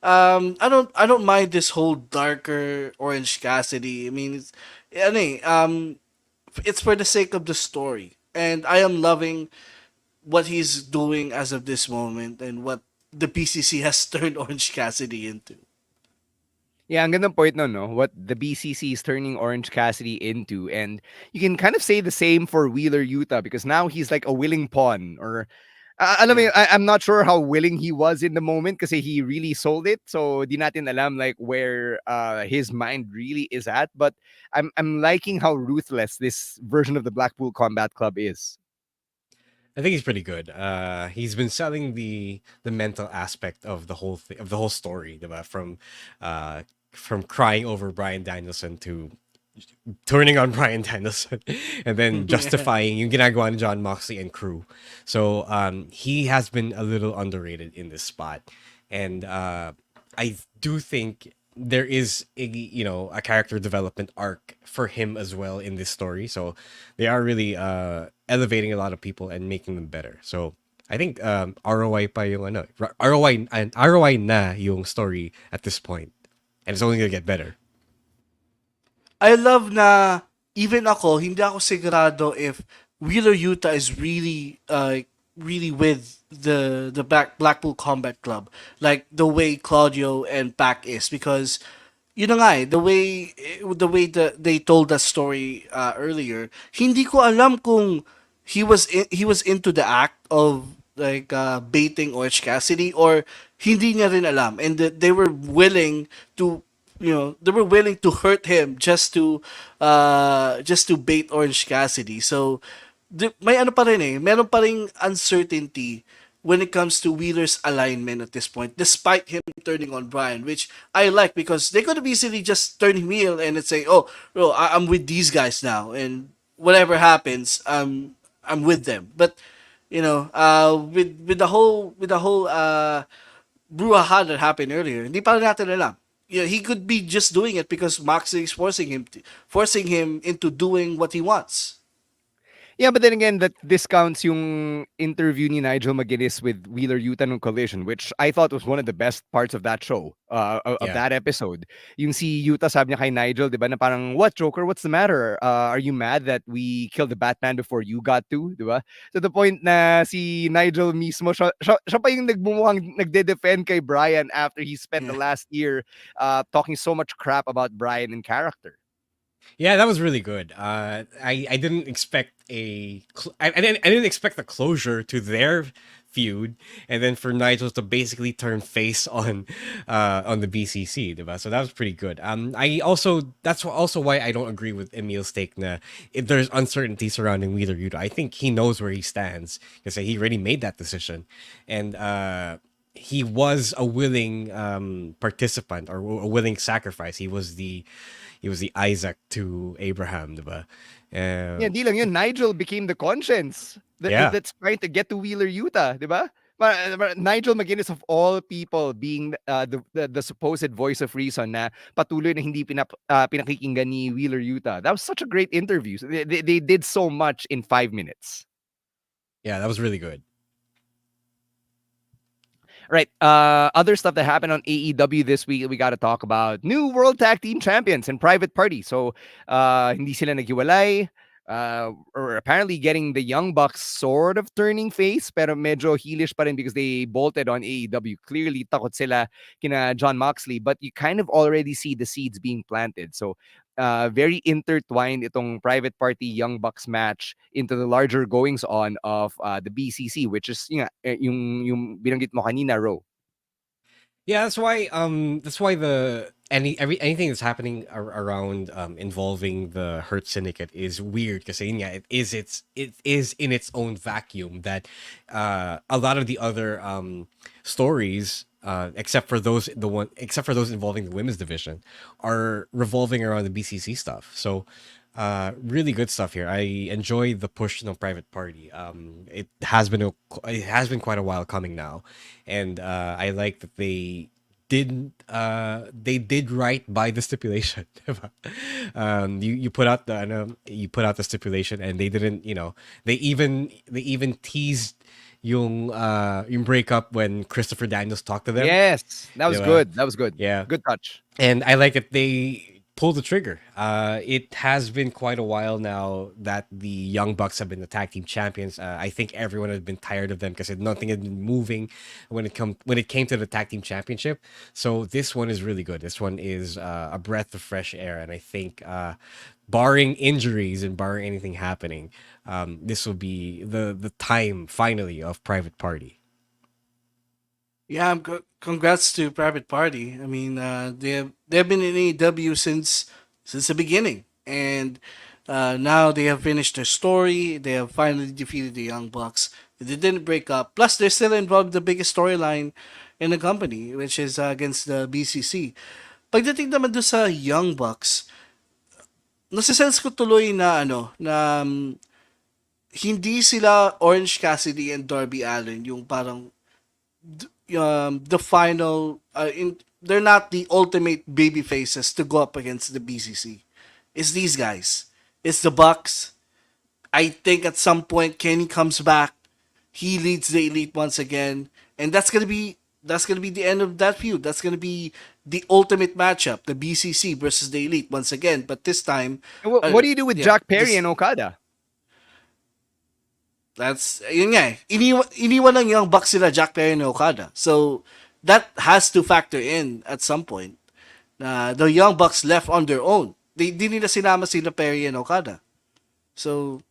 I don't mind this whole darker Orange Cassidy. I mean, it's for the sake of the story, and I am loving what he's doing as of this moment and what the PCC has turned Orange Cassidy into. Yeah, ang gandang point no? What the BCC is turning Orange Cassidy into. And you can kind of say the same for Wheeler Yuta because now he's like a willing pawn or Alam mo, I'm not sure how willing he was in the moment kasi he really sold it. So di natin alam like where his mind really is at. But I'm liking how ruthless this version of the Blackpool Combat Club is. I think he's pretty good. He's been selling the mental aspect of the whole of the whole story, diba? From crying over Brian Danielson to turning on Brian Danielson and then justifying yung ginagawa ni John Moxley and crew. So he has been a little underrated in this spot. And I do think there is a character development arc for him as well in this story. So they are really elevating a lot of people and making them better. So I think ROI pa yung ROI na yung story at this point. And it's only gonna get better. I love na even ako, hindi ako sigurado if Wheeler Yuta is really really with the Blackpool Combat Club like the way Claudio and Pac is, because yun na nga the way that they told that story earlier, hindi ko alam kung he was into the act of like baiting Orange Cassidy or hindi niya rin alam, and that they were willing to they were willing to hurt him just to bait Orange Cassidy. So may ano pa rin meron pa ring uncertainty when it comes to Wheeler's alignment at this point, despite him turning on Brian, which I like because they could have easily just turn him heel and say, "Oh, bro, I'm with these guys now, and whatever happens, I'm with them." But with the whole brouhaha that happened earlier, hindi pa rin natin alam. He could be just doing it because Moxley is forcing him into doing what he wants. Yeah, but then again, that discounts yung interview ni Nigel McGuinness with Wheeler Yuta nung Collision, which I thought was one of the best parts of that show, of that episode. Yung si Yuta sabi niya kay Nigel, di ba, na parang, "What, Joker? What's the matter? Are you mad that we killed the Batman before you got to?" Di ba? To the point na si Nigel mismo, siya pa yung nagde-defend kay Brian after he spent the last year talking so much crap about Brian in character. Yeah, that was really good. I didn't expect I didn't expect the closure to their feud, and then for Nigel to basically turn face on the BCC, diba? So that was pretty good. That's also why I don't agree with Emil's take na if there's uncertainty surrounding Wheeler Yuta. I think he knows where he stands because he already made that decision, and he was a willing participant or a willing sacrifice. He was the Isaac to Abraham, diba? Yeah, di lang yun. Nigel became the conscience that's trying to get to Wheeler Yuta, diba? But Nigel McGuinness of all people being the supposed voice of reason na patuloy na hindi pinakikinggan ni Wheeler Yuta. That was such a great interview. They did so much in 5 minutes. Yeah, that was really good. Right. Other stuff that happened on AEW this week, we got to talk about new World Tag Team Champions and Private Party. So, hindi sila naghiwalay. Or apparently getting the Young Bucks sort of turning face, pero medyo heelish pa rin because they bolted on AEW. Clearly, takot sila kina John Moxley, but you kind of already see the seeds being planted. So, very intertwined itong Private Party Young Bucks match into the larger goings on of the BCC, which is yung binanggit mo kanina, Ro. Yeah, that's why anything that's happening around involving the Hurt Syndicate is weird because it is in its own vacuum that a lot of the other stories except for those involving the women's division are revolving around the BCC stuff. So really good stuff here. I enjoy the push on Private Party. It has been quite a while coming now, and I like that they did right by the stipulation. You put out the stipulation, and they didn't. They even teased yung breakup when Christopher Daniels talked to them. Yes, that was good. That was good. Yeah, good touch. And I like that they pull the trigger. It has been quite a while now that the Young Bucks have been the tag team champions. I think everyone has been tired of them because nothing had been moving when it came to the tag team championship. So this one is really good. This one is a breath of fresh air, and I think barring injuries and barring anything happening, this will be the time finally of Private Party. Yeah, congrats to Private Party. I mean, they've been in AEW since the beginning, and now they have finished their story. They have finally defeated the Young Bucks. They didn't break up. Plus, they're still involved in the biggest storyline in the company, which is against the BCC. Pagdating naman doon sa Young Bucks, nasa-sense ko tuloy na hindi sila Orange Cassidy and Darby Allin yung parang the final they're not the ultimate baby faces to go up against the BCC. It's these guys. It's the Bucks. I think at some point Kenny comes back. He leads the Elite once again, and that's gonna be the end of that feud. That's gonna be the ultimate matchup, the BCC versus the Elite once again. But this time, what do you do with Jack Perry and Okada? That's yun nga. Iniwan ng Young Bucks sila Jack Perry and Okada. So that has to factor in at some point. The Young Bucks left on their own. Di nila sinama sila Perry and Okada. So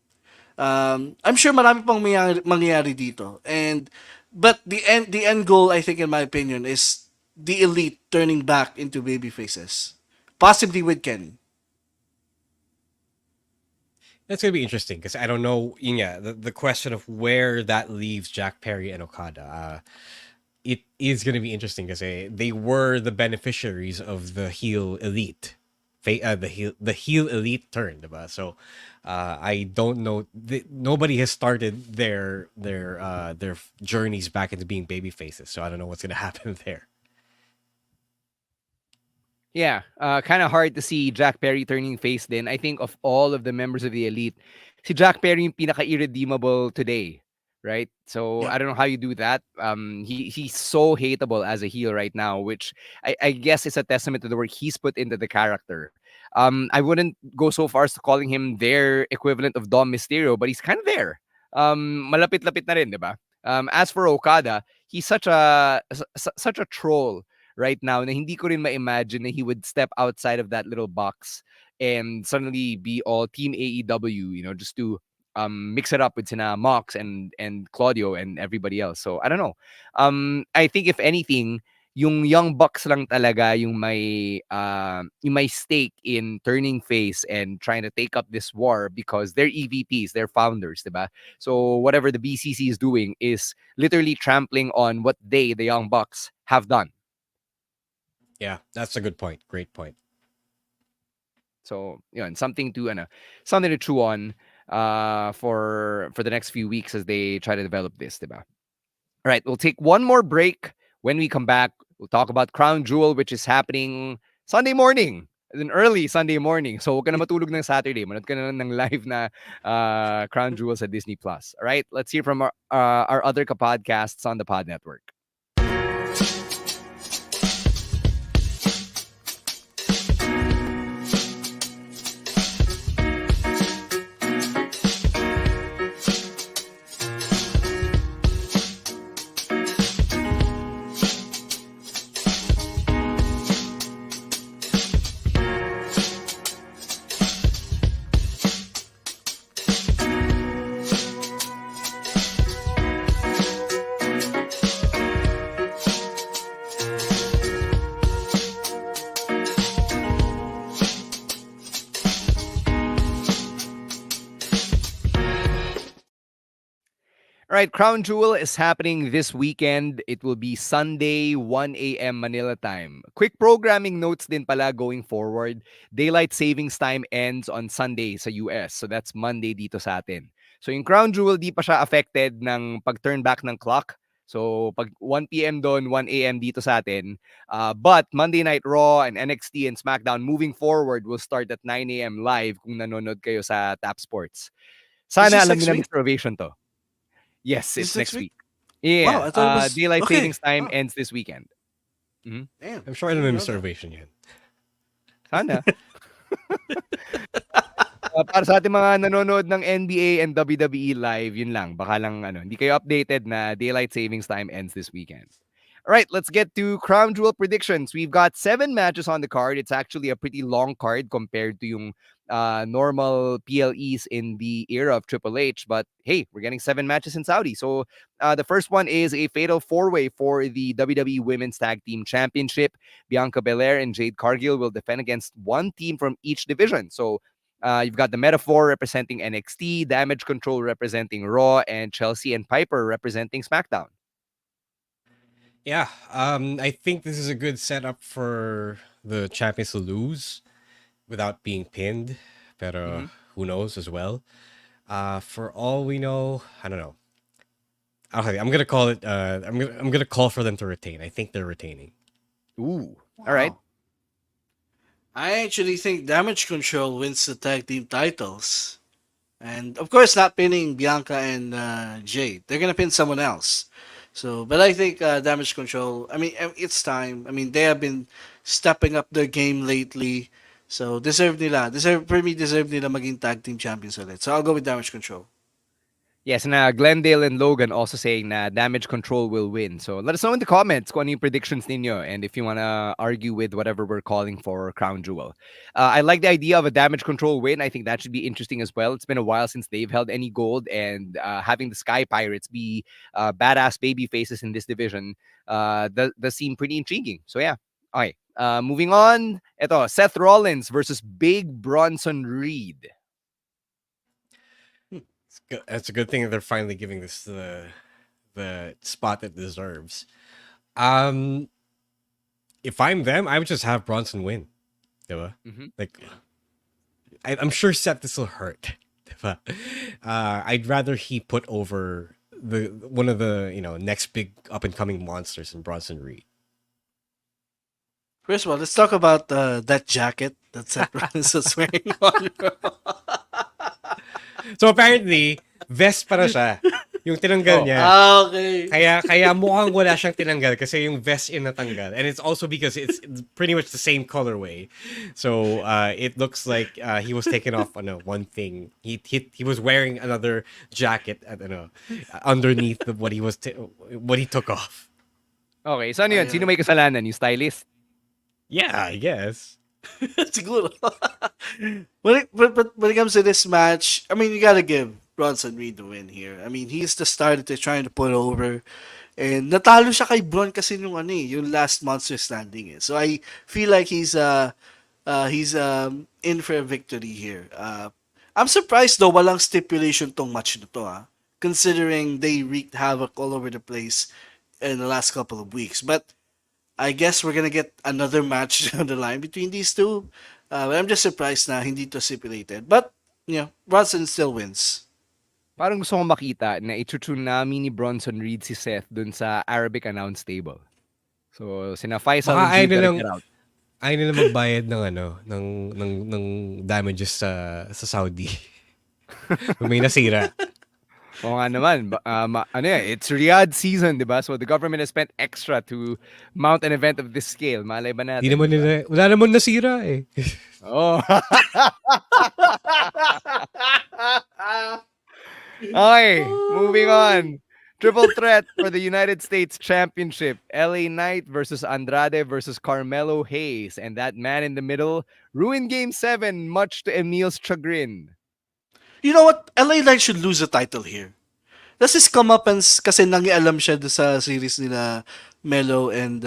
I'm sure marami pang mangyayari dito. But the end goal, I think, in my opinion, is the Elite turning back into baby faces, possibly with Kenny. That's gonna be interesting because I don't know. Yeah, the question of where that leaves Jack Perry and Okada. It is gonna be interesting because they were the beneficiaries of the heel elite, the heel elite turn, diba? So I don't know. Nobody has started their journeys back into being baby faces. So I don't know what's gonna happen there. Yeah, kind of hard to see Jack Perry turning face then. I think of all of the members of the Elite, si Jack Perry yung pinaka-irredeemable today, right? So I don't know how you do that. He's so hateable as a heel right now, which I guess is a testament to the work he's put into the character. I wouldn't go so far as to calling him their equivalent of Dom Mysterio, but he's kind of there. Malapit-lapit na rin, diba? As for Okada, he's such a troll right now na hindi ko rin ma-imagine na he would step outside of that little box and suddenly be all Team AEW, just to mix it up with sina Mox and Claudio and everybody else. So I don't know. I think if anything, yung Young Bucks lang talaga yung may stake in turning face and trying to take up this war because they're EVPs, they're founders, diba? So whatever the BCC is doing is literally trampling on what the Young Bucks, have done. Yeah, that's a good point. Great point. So, something to chew on for the next few weeks as they try to develop this, diba? All right, we'll take one more break. When we come back, we'll talk about Crown Jewel, which is happening Sunday morning, an early Sunday morning. So, huwag ka na matulog ng Saturday. Manood ka na ng live na Crown Jewel sa Disney+. All right, let's hear from our other podcasts on the Pod Network. All right, Crown Jewel is happening this weekend. It will be Sunday, 1 a.m. Manila time. Quick programming notes din pala going forward. Daylight savings time ends on Sunday sa US. So that's Monday dito sa atin. So yung Crown Jewel, di pa siya affected ng pag-turn back ng clock. So pag 1 p.m. doon, 1 a.m. dito sa atin. But Monday Night Raw and NXT and SmackDown moving forward will start at 9 a.m. live kung nanonood kayo sa Tap Sports. Sana alam niyo na Mr. Ovation to. Yes, it's next week. Yeah. Wow, daylight savings time ends this weekend. Mm-hmm. Damn. I'm sure I don't know Mr. Ovation yet. Sana. Para sa ating mga nanonood ng NBA and WWE live, yun lang. Baka lang hindi kayo updated na daylight savings time ends this weekend. All right, let's get to Crown Jewel predictions. We've got 7 matches on the card. It's actually a pretty long card compared to yung normal PLEs in the era of Triple H. But hey, we're getting 7 matches in Saudi. So the first one is a fatal 4-way for the WWE Women's Tag Team Championship. Bianca Belair and Jade Cargill will defend against one team from each division. So you've got the Metaphor representing NXT, Damage Control representing Raw, and Chelsea and Piper representing SmackDown. Yeah, I think this is a good setup for the champions to lose without being pinned. But who knows as well. For all we know, I don't know. Okay, I'm gonna call it. I'm gonna call for them to retain. I think they're retaining. Ooh, all right. I actually think Damage Control wins the tag team titles. And of course, not pinning Bianca and Jade. They're going to pin someone else. So, but I think Damage Control, I mean, it's time. I mean, they have been stepping up their game lately. So, deserve nila maging tag team champions ulit. So, I'll go with Damage Control. Yes, na Glendale and Logan also saying na Damage Control will win. So let us know in the comments kung ano yung predictions ninyo and if you want to argue with whatever we're calling for Crown Jewel. I like the idea of a Damage Control win. I think that should be interesting as well. It's been a while since they've held any gold, and having the Sky Pirates be badass baby faces in this division does seem pretty intriguing. So yeah. Okay. Moving on. Ito, Seth Rollins versus Big Bronson Reed. It's a good thing that they're finally giving this the spot it deserves. If I'm them, I would just have Bronson win. Diba? Like, I'm sure Seth this will hurt. Diba? I'd rather he put over one of the next big up and coming monsters in Bronson Reed. First of all, let's talk about that jacket that Seth Rollins was wearing on. So apparently, vest para siya. Yung tinanggal niya. Okay. Kaya mukhang wala siyang tinanggal kasi yung vest in natanggal. And it's also because it's pretty much the same colorway. So it looks like he was taken off on one thing. He was wearing another jacket at underneath of what he took off. Okay, so ano yun? Sino may kasalanan? Yung stylist? Yeah, I guess. Siguro. But when it comes to this match, I mean, you gotta give Bronson Reed the win here. I mean, he's the star that they're trying to put over. And natalo siya kay Braun kasi yung last monster standing. So I feel like he's in for a victory here. I'm surprised though walang stipulation tong match na to, considering they wreaked havoc all over the place in the last couple of weeks. But I guess we're gonna get another match down the line between these two. But I'm just surprised na hindi to stipulated. But, Bronson still wins. Parang gusto kong makita na itutune namin ni Bronson Reed si Seth dun sa Arabic announce table. So, sina Faisal and Jude get out. Ayaw nila magbayad ng damages sa Saudi. Kung may nasira. Oo nga naman. It's Riyadh season, di ba? So the government has spent extra to mount an event of this scale. Malay ba natin? Wala naman nasira eh. Oh. Okay, moving on. Triple threat for the United States Championship. LA Knight versus Andrade versus Carmelo Hayes. And that man in the middle ruined Game 7, much to Emil's chagrin. You know what? LA Knight should lose the title here. That's his comeuppance kasi nangialam siya sa series nila Melo and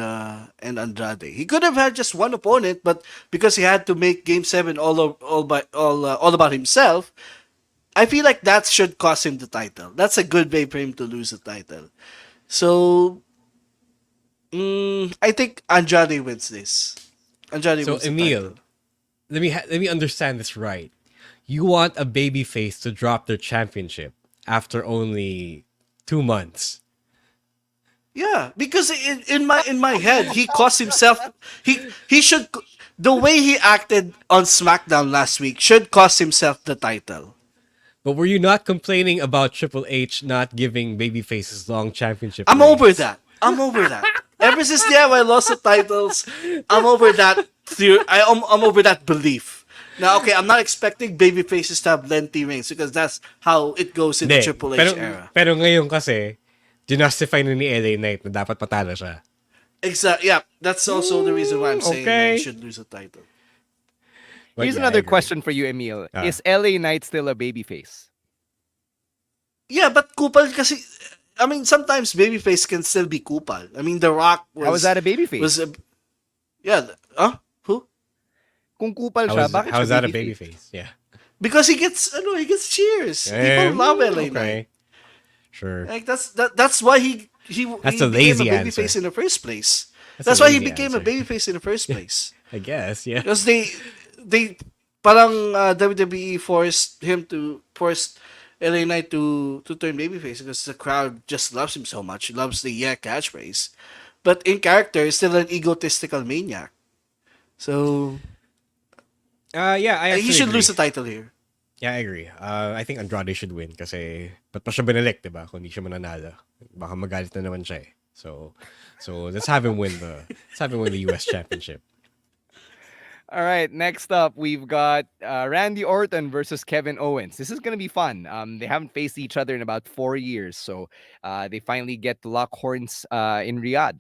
Andrade. He could have had just one opponent, but because he had to make Game 7 all about himself, I feel like that should cost him the title. That's a good way for him to lose the title. So, I think Andrade wins this. Andrade wins Emil, let me understand this right. You want a babyface to drop their championship after only 2 months. Yeah, because in my head, he cost himself. He should, the way he acted on SmackDown last week should cost himself the title. But were you not complaining about Triple H not giving babyfaces long championship? I'm over that. Ever since DIY lost the titles, I'm over that theory. I'm over that belief. Now, okay, I'm not expecting baby faces to have lengthy reigns because that's how it goes in the Hindi. Triple H era. Pero ngayon kasi, justify na ni LA Knight na dapat patalo siya. Exactly. Yeah, that's also the reason why I'm saying that he Okay. should lose the title. But Here's yeah, another I agree. question for you, Emil. Is LA Knight still a babyface? Yeah, but Kupal kasi, I mean, sometimes babyface can still be Kupal. I mean, The Rock was... How is that a babyface? Who? Kung Kupal siya, bakit How is siya that a babyface? Yeah. Because he gets cheers. People love LA Knight. Okay. Sure. Like that's why he That's he a became lazy a babyface answer. in the first place. That's That's a why he lazy became answer. a babyface in the first place. I guess, yeah. Because they parang WWE forced LA Knight to turn babyface because the crowd just loves him so much. Loves the catchphrase. But in character, he's still an egotistical maniac. So yeah, I actually he should agree. lose the title here. Yeah, I agree. I think Andrade should win kasi ba't pa siya binalik, diba? Kung hindi siya mananalo. Baka magalit na naman siya eh. So let's have him win the US Championship. All right, next up, we've got Randy Orton versus Kevin Owens. This is going to be fun. They haven't faced each other in about 4 years, so they finally get to lock horns in Riyadh.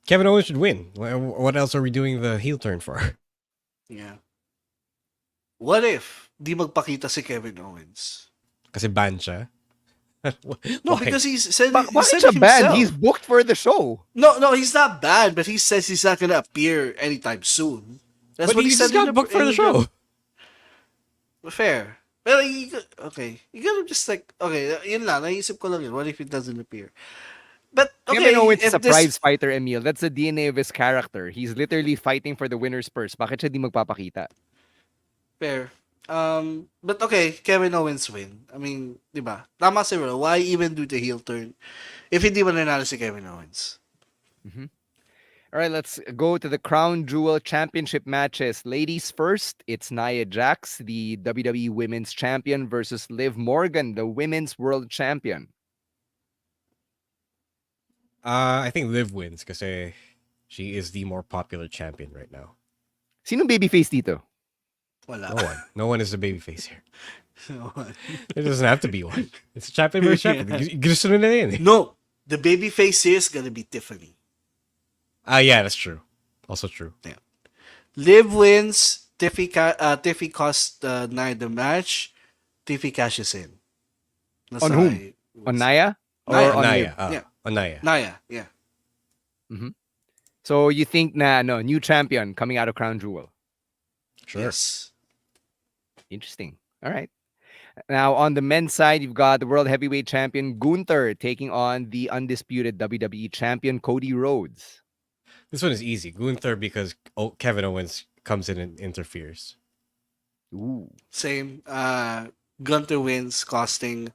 Kevin Owens should win. What else are we doing the heel turn for? Yeah. What if di magpakita si Kevin Owens? Kasi ban siya? No, Why? because he said Bakit siya banned? He's booked for the show. No, he's not bad, but he says he's not gonna appear anytime soon. That's But what he he said. just got booked for the show. Fair. Pero, okay. You gotta just like, okay, yun lang, naisip ko lang yun. What if it doesn't appear? But, okay, Kevin Owens is if a prize fighter, Emil. That's the DNA of his character. He's literally fighting for the winner's purse. Bakit siya di magpapakita? Fair. But okay, Kevin Owens win. I mean, di ba? Tama si Ro. Why even do the heel turn if hindi mananalo si Kevin Owens? Mm-hmm. All right, let's go to the Crown Jewel Championship matches. Ladies first, it's Nia Jax, the WWE Women's Champion, versus Liv Morgan, the Women's World Champion. I think Liv wins kasi she is the more popular champion right now. Sinong babyface dito? Wala. No one is a babyface here. No one. There doesn't have to be one. It's a champion versus champion. Gusto nila yun eh. No, the babyface here is gonna be Tiffany. Yeah, that's true. Also true. Yeah. Liv wins. Tiffy costs Nia the match. Tiffy cashes in. That's On how whom? I would On say. Nia? Or Nia. on Nia. Liv? Yeah. On Nia. Nia, yeah. Mm-hmm. So you think new champion coming out of Crown Jewel? Sure. Yes. Interesting. All right. Now, on the men's side, you've got the World Heavyweight Champion Gunther taking on the undisputed WWE Champion Cody Rhodes. This one is easy. Gunther because Kevin Owens comes in and interferes. Ooh. Same. Gunther wins, costing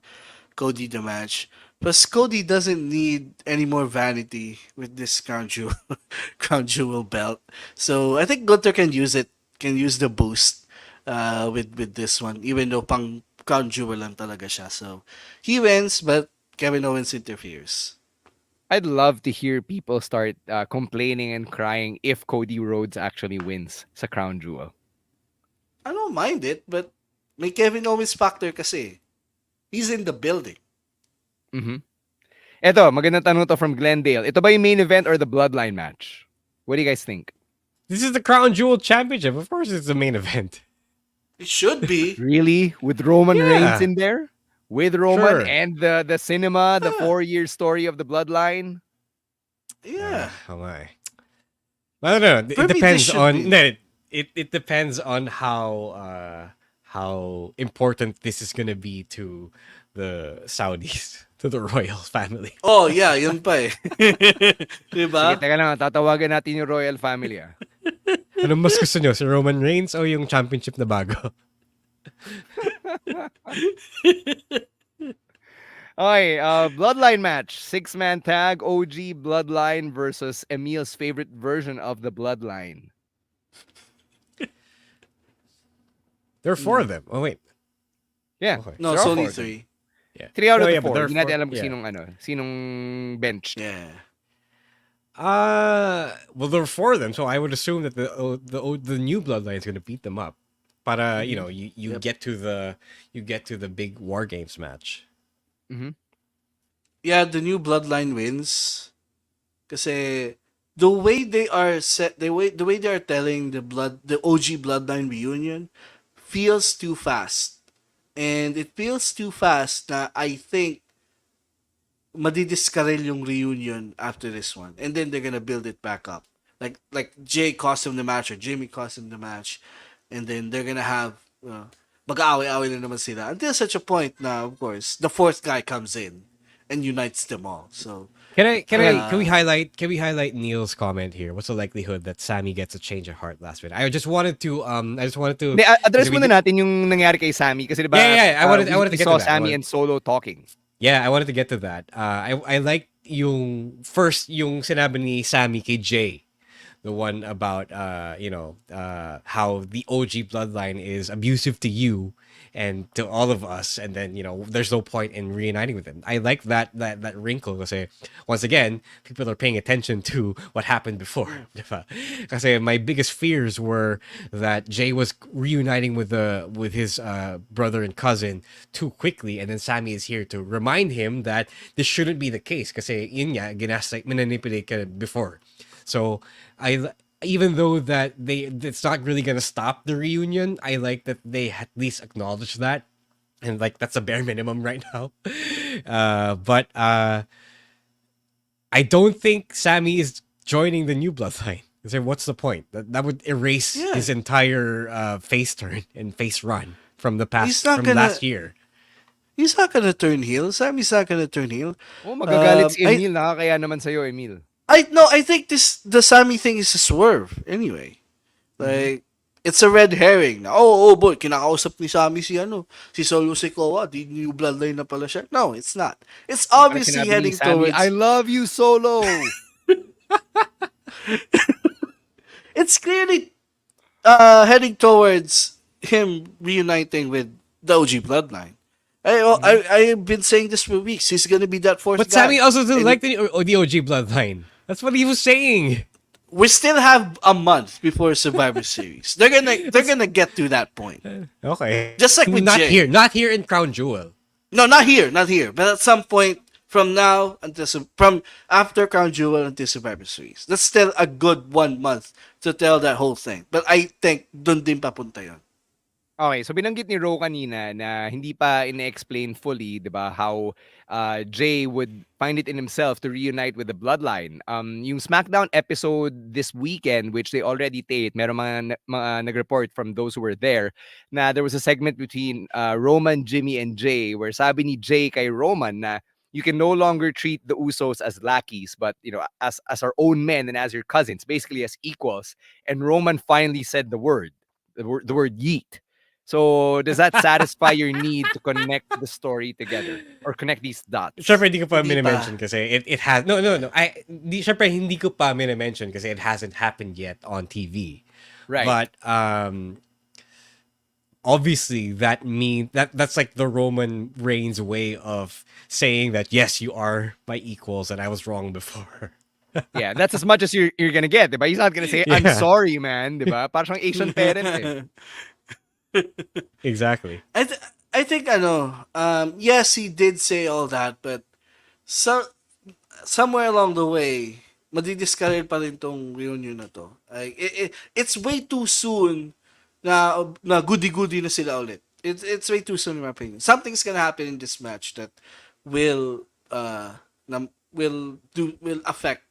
Cody the match. Plus, Cody doesn't need any more vanity with this Crown Jewel belt. So I think Gunther can use it. Can use the boost with this one, even though pang Crown Jewel lang talaga siya. So he wins, but Kevin Owens interferes. I'd love to hear people start complaining and crying if Cody Rhodes actually wins sa Crown Jewel. I don't mind it, but may Kevin Owens factor kasi. He's in the building. Mm-hmm. Eto, magandang tanong to from Glendale. Ito ba yung main event or the Bloodline match? What do you guys think? This is the Crown Jewel Championship. Of course, it's the main event. It should be. Really? With Roman Reigns in there? With Roman Sure. and the cinema, the 4-year story of the Bloodline? Yeah. Oh my. I don't know. It Maybe depends this should on. be. No, it depends on how important this is gonna be to the Saudis, to the royal family. Oh, yeah, yun pa eh. Diba? Sige, teka lang, tatawagan natin yung royal family. Ano mas gusto nyo? Si Roman Reigns o yung championship na bago? Okay, Bloodline match. 6-man tag, OG Bloodline versus Emil's favorite version of the Bloodline. There are 4 of them. Oh, wait. Yeah. Okay. No, there it's are only 4 of them. 3. Yeah. 3 out of Oh, the yeah, but 4. there are Hindi natin 4, alam kung yeah. sinong bench. Yeah. Well, there were 4 of them, so I would assume that the new bloodline is going to beat them up. But you know, you get to the big War Games match. Mm-hmm. Yeah, the new bloodline wins. Kasi the way they are set, the way they are telling the OG bloodline reunion feels too fast. And it feels too fast na I think madidiskarel yung reunion after this one. And then they're gonna build it back up. Like Jay cost him the match or Jimmy cost him the match. And then they're gonna have mag-aaway-aaway na naman sila. Until such a point na, of course, the fourth guy comes in and unites them all. So Can we highlight Neil's comment here? What's the likelihood that Sammy gets a change of heart last minute? I just wanted to address muna natin yung nangyari kay Sammy kasi diba I wanted to get saw to that. Sammy and Solo talking. Yeah, I wanted to get to that. I like yung sinabi ni Sammy kay Jay. The one about how the OG bloodline is abusive to you and to all of us, and then there's no point in reuniting with them. I like that wrinkle kasi once again people are paying attention to what happened before. Kasi my biggest fears were that Jay was reuniting with his brother and cousin too quickly, and then Sammy is here to remind him that this shouldn't be the case kasi yun nga manipulate ka before. So even though that it's not really gonna stop the reunion, I like that they at least acknowledge that, and like that's a bare minimum right now. But I don't think Sammy is joining the new bloodline. So what's the point? That would erase his entire face turn and face run from the past last year. He's not gonna turn heel. Sammy's not gonna turn heel. Oh, magagalit si Emil. Nakakaya naman sa'yo, Emil. I think the Sammy thing is a swerve anyway. Like it's a red herring. Oh boy, kinakausap ni Sammy si Solo Sikoa, the new bloodline na pala siya. No, it's not. It's obviously heading towards I love you, Solo. It's clearly heading towards him reuniting with the OG bloodline. I've been saying this for weeks. He's gonna be that fourth guy. But Sammy also doesn't like the OG bloodline. That's what he was saying. We still have a month before Survivor Series. They're gonna get to that point. Okay. Just like with Jay. Not here in Crown Jewel. No, not here. But at some point from now from after Crown Jewel until Survivor Series. That's still a good 1 month to tell that whole thing. But I think dun din papunta yun. Okay, so binanggit ni Ro kanina na hindi pa ina-explain fully, 'di ba, how Jay would find it in himself to reunite with the bloodline. Yung SmackDown episode this weekend, which they already taped, meron mga nag-report from those who were there na there was a segment between Roman, Jimmy, and Jay where sabi ni Jay kay Roman na you can no longer treat the Usos as lackeys, but as our own men and as your cousins, basically as equals. And Roman finally said the word yeet. So, does that satisfy your need to connect the story together or connect these dots? Syempre, hindi ko pa minimension kasi it has... No. Syempre, hindi ko pa minimension kasi it hasn't happened yet on TV. Right. But, obviously, that's like the Roman Reigns way of saying that, yes, you are my equals and I was wrong before. Yeah, that's as much as you're gonna get, diba? He's not gonna say, I'm sorry, man, diba? Parang Asian parent eh. Exactly. I think yes, he did say all that, but somewhere along the way, madidiscard pa rin tong reunion na to. It's way too soon na goody-goody na sila ulit. It's way too soon in my opinion. Something's gonna happen in this match that will affect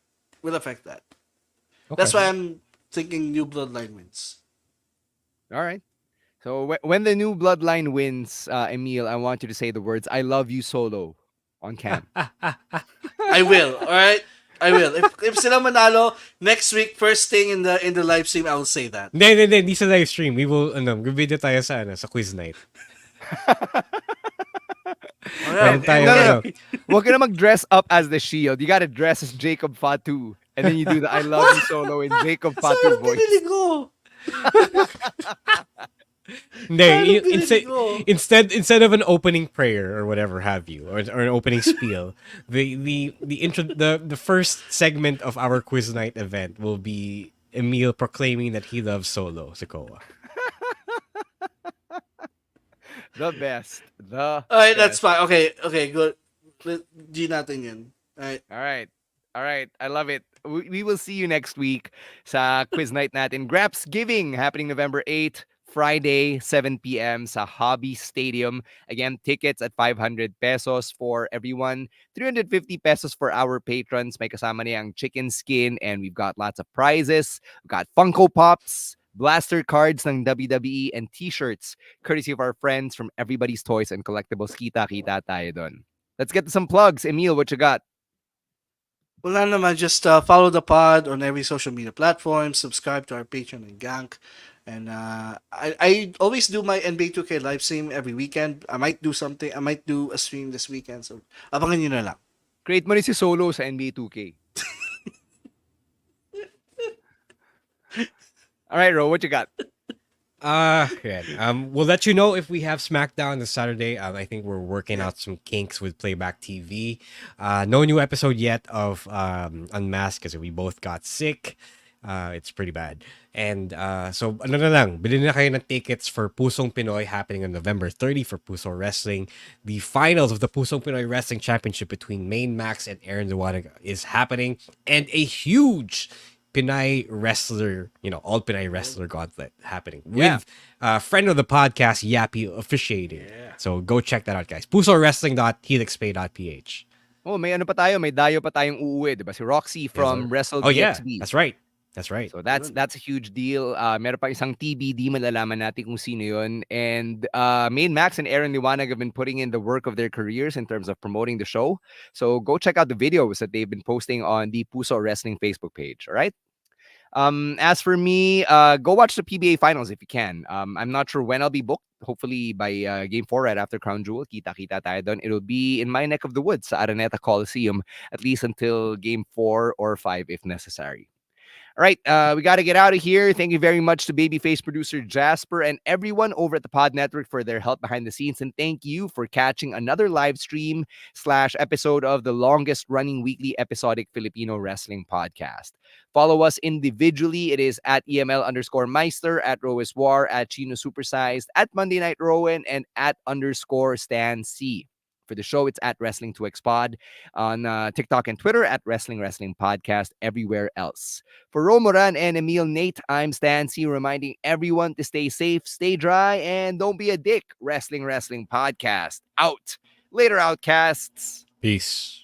that. Okay. That's why I'm thinking new bloodline wins. All right. So when the new bloodline wins, Emil, I want you to say the words "I love you" Solo on cam. I will. All right, I will. If sila manalo next week, first thing in the live stream, I will say that. Hindi sa live stream. We will video tayo sa quiz night. No. Huwag ka na mag-dress up as the Shield. You gotta dress as Jacob Fatu, and then you do the "I love you" Solo in Jacob Fatu voice. Hindi, instead of an opening prayer or whatever have you, or an opening spiel, the first segment of our quiz night event will be Emil proclaiming that he loves Solo Sikoa. The best. The Alright, best. that's fine. Okay, good. G natin yun. Alright. All right. I love it. We will see you next week sa quiz night natin. Graps Giving happening November 8th. Friday, 7 p.m. sa Hobby Stadium. Again, tickets at 500 pesos for everyone. 350 pesos for our patrons. May kasama niyang chicken skin and we've got lots of prizes. We've got Funko Pops, blaster cards ng WWE, and t-shirts courtesy of our friends from Everybody's Toys and Collectibles. Kita tayo dun. Let's get to some plugs. Emil, what you got? Wala naman, just follow the pod on every social media platform, subscribe to our Patreon and Gank. And I always do my NBA 2K live stream every weekend. I might do a stream this weekend. So, abangan nyo na lang. Create mo rin si Solo sa NBA 2K. All right, Ro, what you got? We'll let you know if we have SmackDown this Saturday. I think we're working out some kinks with Playback TV. No new episode yet of Unmasked because we both got sick. It's pretty bad. And so, ano na lang, bilhin na kayo ng tickets for Pusong Pinoy happening on November 30 for Puso Wrestling. The finals of the Pusong Pinoy Wrestling Championship between Main Max and Aaron Duwanaga is happening. And a huge Pinay wrestler, all Pinay wrestler gauntlet happening with a friend of the podcast, Yappy, officiating. Yeah. So go check that out, guys. pusowrestling.helixpay.ph. Oh, may ano pa tayo, may dayo pa tayong uuwi, diba? Si Roxy from Wrestle DXB. Yeah, that's right. So that's a huge deal. Meron pa isang TBD, malalaman natin kung sino yun. And Main Max and Aaron Liwanag have been putting in the work of their careers in terms of promoting the show. So go check out the videos that they've been posting on the Puso Wrestling Facebook page. All right. As for me, go watch the PBA finals if you can. I'm not sure when I'll be booked. Hopefully by Game 4 right after Crown Jewel. Kita tayo doon. It'll be in my neck of the woods sa Araneta Coliseum at least until Game 4 or 5 if necessary. All right, we got to get out of here. Thank you very much to Babyface producer Jasper and everyone over at the Pod Network for their help behind the scenes. And thank you for catching another live stream / episode of the longest running weekly episodic Filipino wrestling podcast. Follow us individually. It is at EML_Meister, at Roes War, at Chino Supersized, at Monday Night Rowan, and at _Stan C. For the show, it's at Wrestling2X Pod on TikTok and Twitter, at Wrestling Podcast, everywhere else. For Romoran and Emil Nate, I'm Stan C, reminding everyone to stay safe, stay dry, and don't be a dick. Wrestling Podcast. Out. Later, Outcasts. Peace.